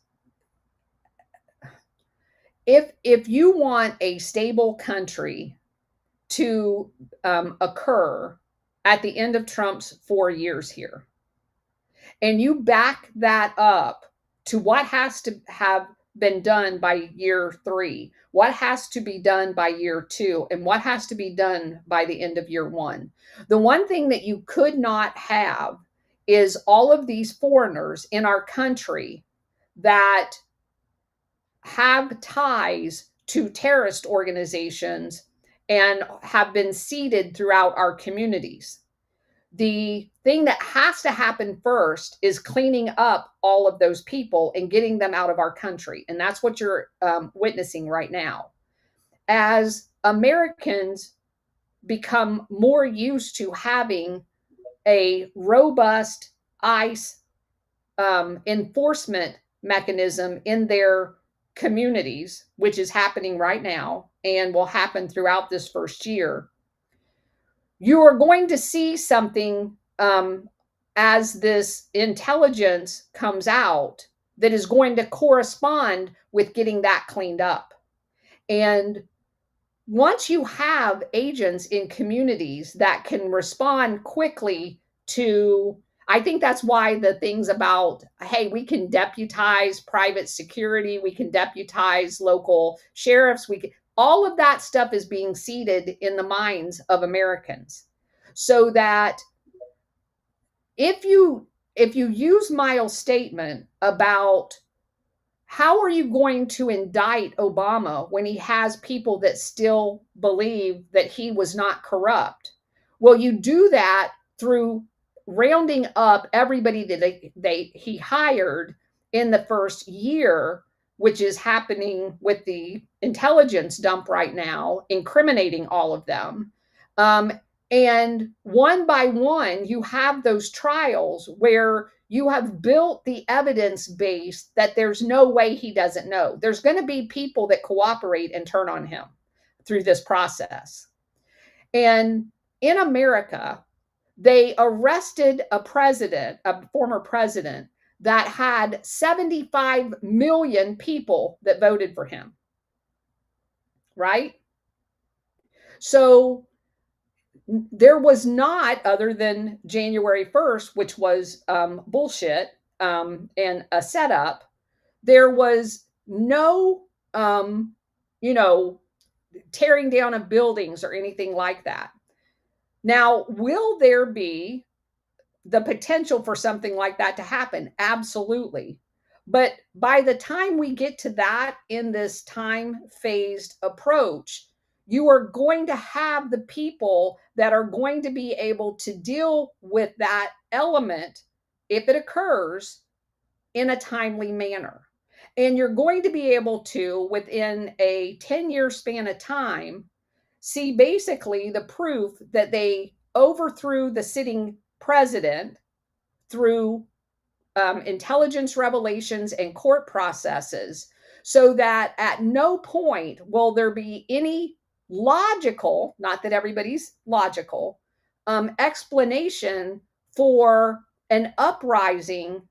if you want a stable country to occur at the end of Trump's 4 years here, and you back that up to what has to have been done by year 3, what has to be done by year 2, and what has to be done by the end of year 1. The one thing that you could not have is all of these foreigners in our country that have ties to terrorist organizations and have been seeded throughout our communities. The thing that has to happen first is cleaning up all of those people and getting them out of our country. And that's what you're witnessing right now. As Americans become more used to having a robust ICE enforcement mechanism in their communities, which is happening right now and will happen throughout this first year, you are going to see something as this intelligence comes out that is going to correspond with getting that cleaned up. And once you have agents in communities that can respond quickly to, I think that's why the things about, hey, we can deputize private security, we can deputize local sheriffs, all of that stuff is being seeded in the minds of Americans. So that if you use Miles' statement about how are you going to indict Obama when he has people that still believe that he was not corrupt? Well, you do that through rounding up everybody that he hired in the first year, which is happening with the intelligence dump right now, incriminating all of them. And one by one, you have those trials where you have built the evidence base that there's no way he doesn't know. There's going to be people that cooperate and turn on him through this process. And in America, they arrested a former president, that had 75 million people that voted for him. Right? So there was not, other than January 1st, which was bullshit and a setup, there was no, tearing down of buildings or anything like that. Now, will there be the potential for something like that to happen? Absolutely. But by the time we get to that in this time-phased approach, you are going to have the people that are going to be able to deal with that element, if it occurs, in a timely manner. And you're going to be able to, within a 10-year span of time, see basically the proof that they overthrew the sitting president through intelligence revelations and court processes, so that at no point will there be any logical, not that everybody's logical, explanation for an uprising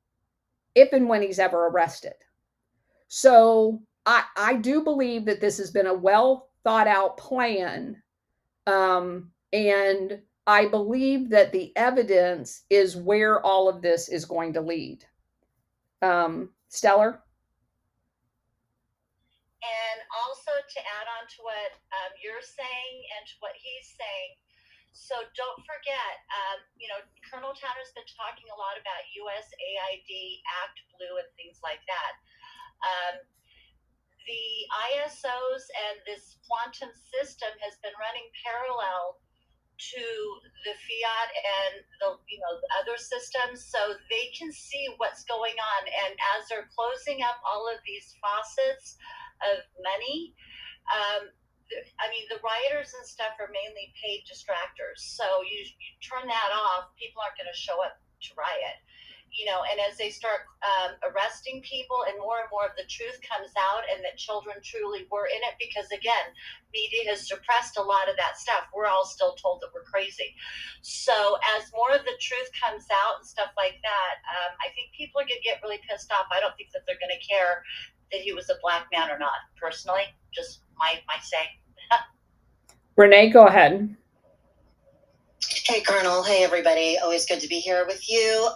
if and when he's ever arrested. So I do believe that this has been a well thought out plan. And I believe that the evidence is where all of this is going to lead. Stellar? And also to add on to what you're saying and to what he's saying, so don't forget, Colonel Towner's been talking a lot about USAID, Act Blue, and things like that. The ISOs and this quantum system has been running parallel to the fiat and the other systems, so they can see what's going on. And as they're closing up all of these faucets of money, the rioters and stuff are mainly paid distractors. So you turn that off, people aren't going to show up to riot. And as they start arresting people and more of the truth comes out and that children truly were in it, because again, media has suppressed a lot of that stuff. We're all still told that we're crazy. So as more of the truth comes out and stuff like that, I think people are going to get really pissed off. I don't think that they're going to care that he was a black man or not, personally. Just my say. Renee, go ahead. Hey, Colonel. Hey, everybody. Always good to be here with you.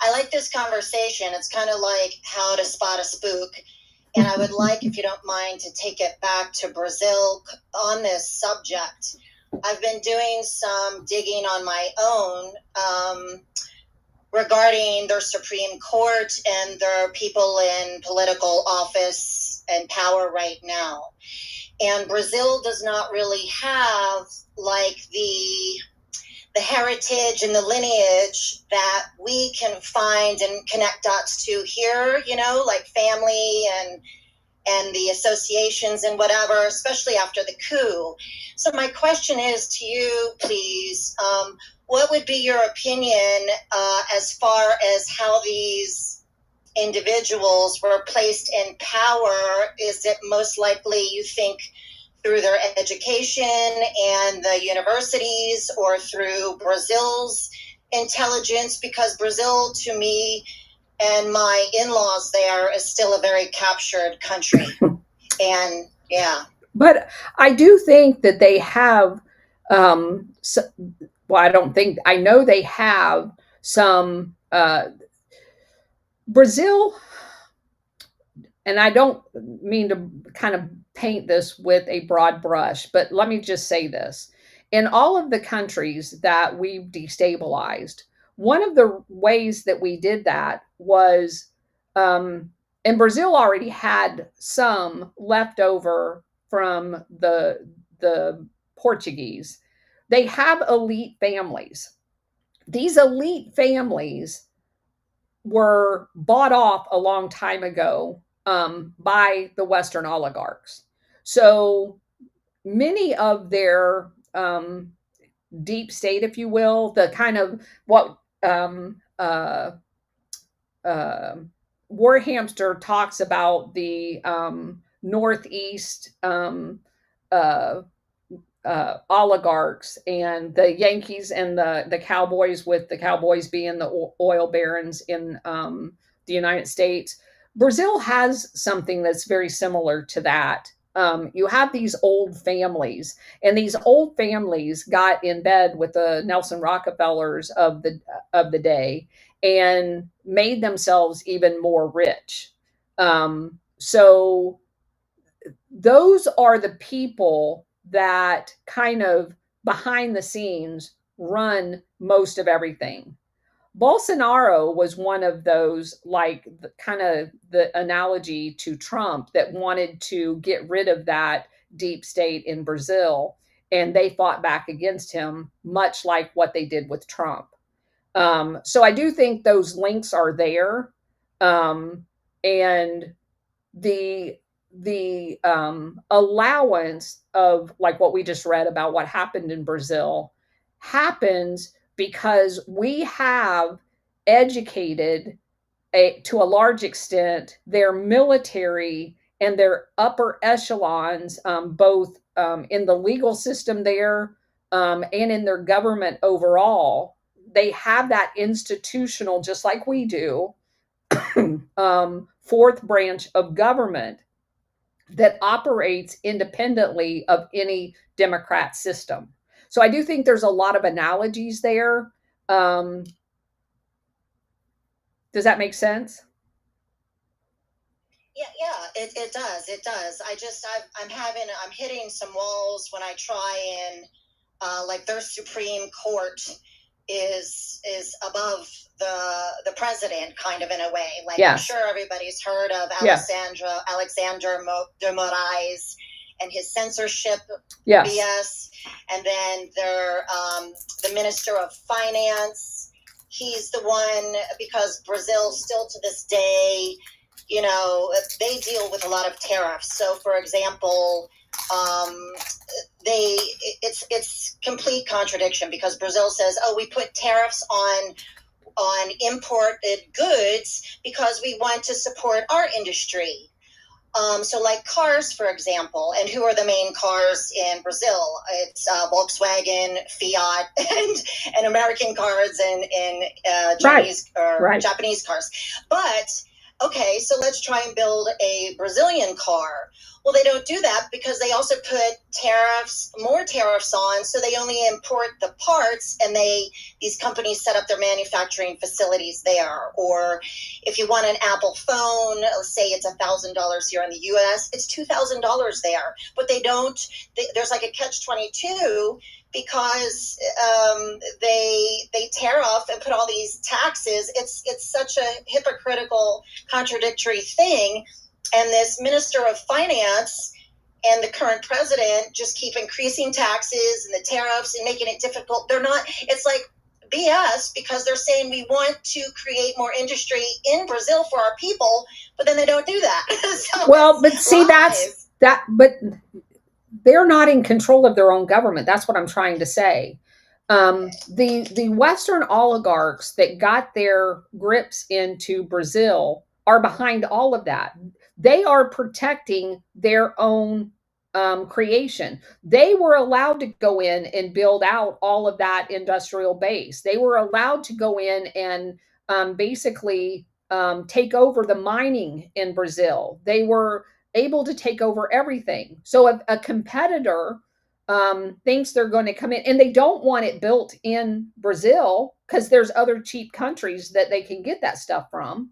I like this conversation. It's kind of like how to spot a spook. And I would like, if you don't mind, to take it back to Brazil on this subject. I've been doing some digging on my own regarding their Supreme Court and their people in political office and power right now. And Brazil does not really have like the heritage and the lineage that we can find and connect dots to here, like family and the associations and whatever, especially after the coup. So my question is to you, please, what would be your opinion as far as how these individuals were placed in power? Is it most likely, you think, through their education and the universities, or through Brazil's intelligence? Because Brazil, to me and my in-laws there, is still a very captured country. And yeah. But I do think that they have, I know they have some, Brazil, and I don't mean to kind of paint this with a broad brush, but let me just say this. In all of the countries that we've destabilized, one of the ways that we did that was, and Brazil already had some left over from the Portuguese. They have elite families. These elite families were bought off a long time ago by the Western oligarchs. So many of their deep state, if you will, the kind of what Warhamster talks about, the Northeast oligarchs and the Yankees and the Cowboys, with the Cowboys being the oil barons in the United States. Brazil has something that's very similar to that. You have these old families, and these old families got in bed with the Nelson Rockefellers of the day and made themselves even more rich. So those are the people that kind of behind the scenes run most of everything. Bolsonaro was one of those, like kind of the analogy to Trump, that wanted to get rid of that deep state in Brazil, and they fought back against him, much like what they did with Trump. So I do think those links are there, and the the allowance of like what we just read about what happened in Brazil happens because we have educated to a large extent their military and their upper echelons, both in the legal system there and in their government overall. They have that institutional, just like we do, fourth branch of government that operates independently of any democrat system. So I do think there's a lot of analogies there. Does that make sense? Yeah, it does. It does. I'm hitting some walls when I try and, like, their Supreme Court is above the president, kind of, in a way. Like, yes. I'm sure everybody's heard of Alexander de Moraes and his censorship BS. And then the Minister of Finance, he's the one, because Brazil still to this day, they deal with a lot of tariffs. So, for example, it's complete contradiction, because Brazil says, "Oh, we put tariffs on imported goods because we want to support our industry." So, like cars, for example, and who are the main cars in Brazil? It's Volkswagen, Fiat, and American cars and Japanese cars. But okay, so let's try and build a Brazilian car. Well, they don't do that because they also put more tariffs on, so they only import the parts, and these companies set up their manufacturing facilities there. Or if you want an Apple phone, let's say it's $1,000 here in the U.S., it's $2,000 there. But there's like a catch-22, because they tariff and put all these taxes. It's such a hypocritical, contradictory thing. And this Minister of Finance and the current president just keep increasing taxes and the tariffs and making it difficult. It's like BS, because they're saying we want to create more industry in Brazil for our people, but then they don't do that. So but see, but they're not in control of their own government. That's what I'm trying to say. The Western oligarchs that got their grips into Brazil are behind all of that. They are protecting their own creation. They were allowed to go in and build out all of that industrial base. They were allowed to go in and basically take over the mining in Brazil. They were able to take over everything. So a competitor thinks they're going to come in, and they don't want it built in Brazil because there's other cheap countries that they can get that stuff from.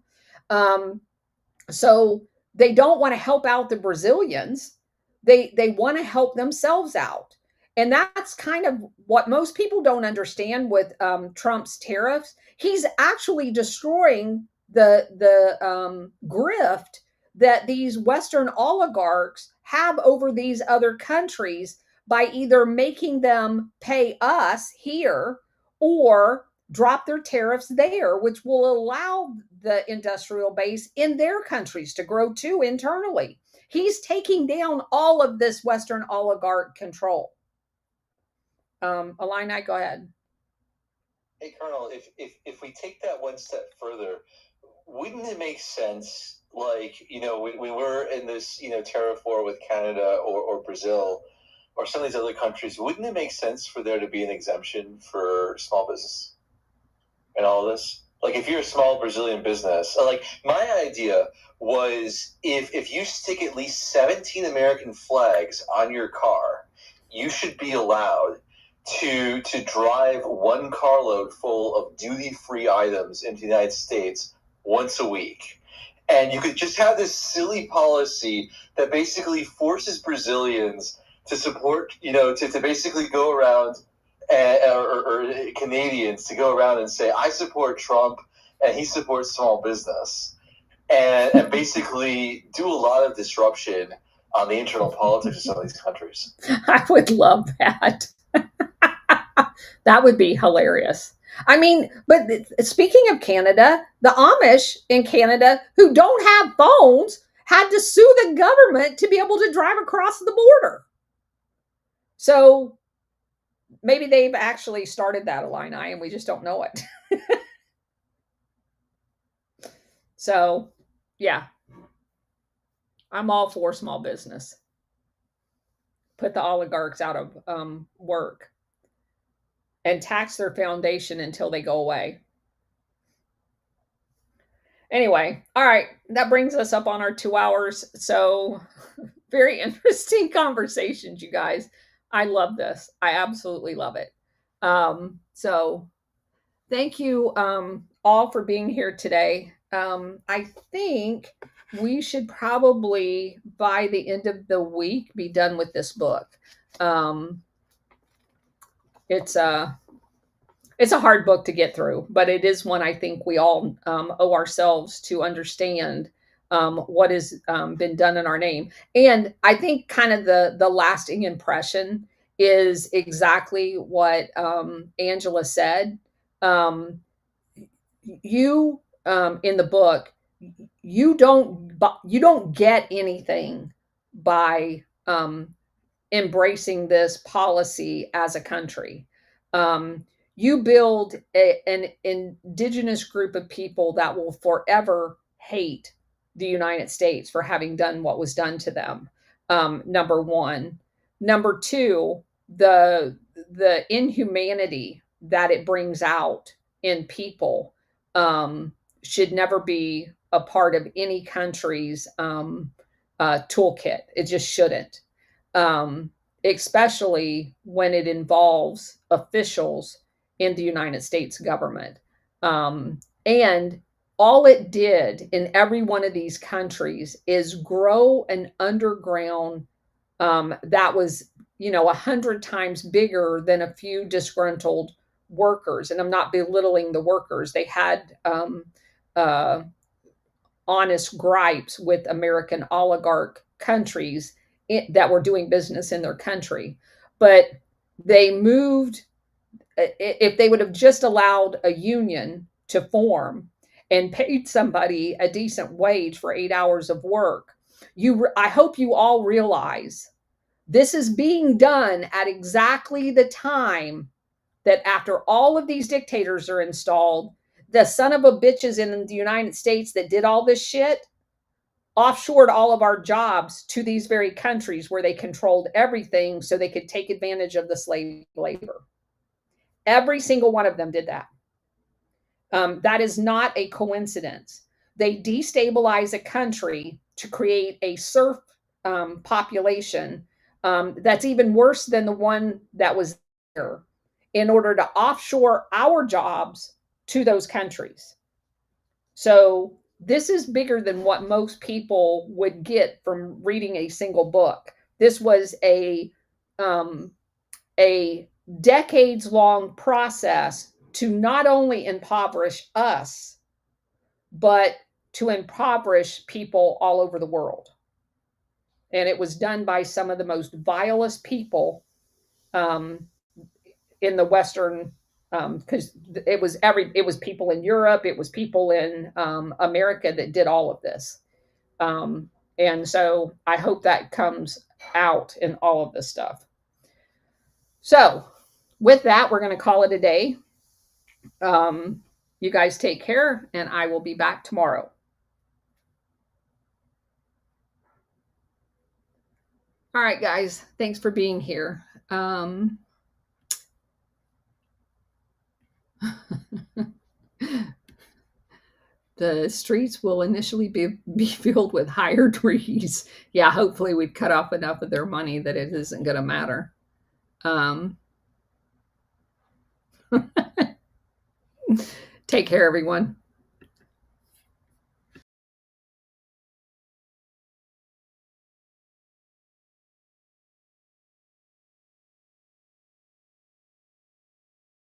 So they don't want to help out the Brazilians. They want to help themselves out. And that's kind of what most people don't understand with Trump's tariffs. He's actually destroying the grift that these Western oligarchs have over these other countries by either making them pay us here or drop their tariffs there, which will allow the industrial base in their countries to grow too internally. He's taking down all of this Western oligarch control. Illini, go ahead. Hey, Colonel, if we take that one step further, wouldn't it make sense, like, when we're in this, tariff war with Canada or Brazil or some of these other countries, wouldn't it make sense for there to be an exemption for small business and all of this? Like, if you're a small Brazilian business, like, my idea was if you stick at least 17 American flags on your car, you should be allowed to drive one carload full of duty-free items into the United States once a week. And you could just have this silly policy that basically forces Brazilians to support, to basically go around or Canadians to go around and say, I support Trump and he supports small business, and basically do a lot of disruption on the internal politics of some of these countries. I would love that. That would be hilarious. I mean, but speaking of Canada, the Amish in Canada who don't have phones had to sue the government to be able to drive across the border. So maybe they've actually started that Illini and we just don't know it. So, yeah, I'm all for small business. Put the oligarchs out of work and tax their foundation until they go away. Anyway, all right, that brings us up on our 2 hours. So, very interesting conversations, you guys. I love this. I absolutely love it. So, thank you all for being here today. I think we should probably, by the end of the week, be done with this book. It's a hard book to get through, but it is one I think we all owe ourselves to understand what has been done in our name. And I think kind of the lasting impression is exactly what Angela said. You in the book, you don't get anything by embracing this policy as a country. You build an indigenous group of people that will forever hate the United States for having done what was done to them. Number one. Number two, the inhumanity that it brings out in people should never be a part of any country's toolkit. It just shouldn't. Especially when it involves officials in the United States government. And all it did in every one of these countries is grow an underground that was, 100 times bigger than a few disgruntled workers. And I'm not belittling the workers. They had honest gripes with American oligarch countries that were doing business in their country. But they moved, if they would have just allowed a union to form and paid somebody a decent wage for 8 hours of work, I hope you all realize this is being done at exactly the time that after all of these dictators are installed, the son of a bitches in the United States that did all this shit offshored all of our jobs to these very countries where they controlled everything so they could take advantage of the slave labor. Every single one of them did that. That is not a coincidence. They destabilize a country to create a serf population that's even worse than the one that was there in order to offshore our jobs to those countries. So this is bigger than what most people would get from reading a single book. This was a decades-long process to not only impoverish us, but to impoverish people all over the world. And it was done by some of the most vilest people in the Western, because it was people in Europe, it was people in America that did all of this. And so I hope that comes out in all of this stuff. So with that, we're going to call it a day. You guys take care, and I will be back tomorrow. All right, guys, thanks for being here. The streets will initially be filled with higher trees. Yeah, hopefully we've cut off enough of their money that it isn't going to matter. Take care, everyone.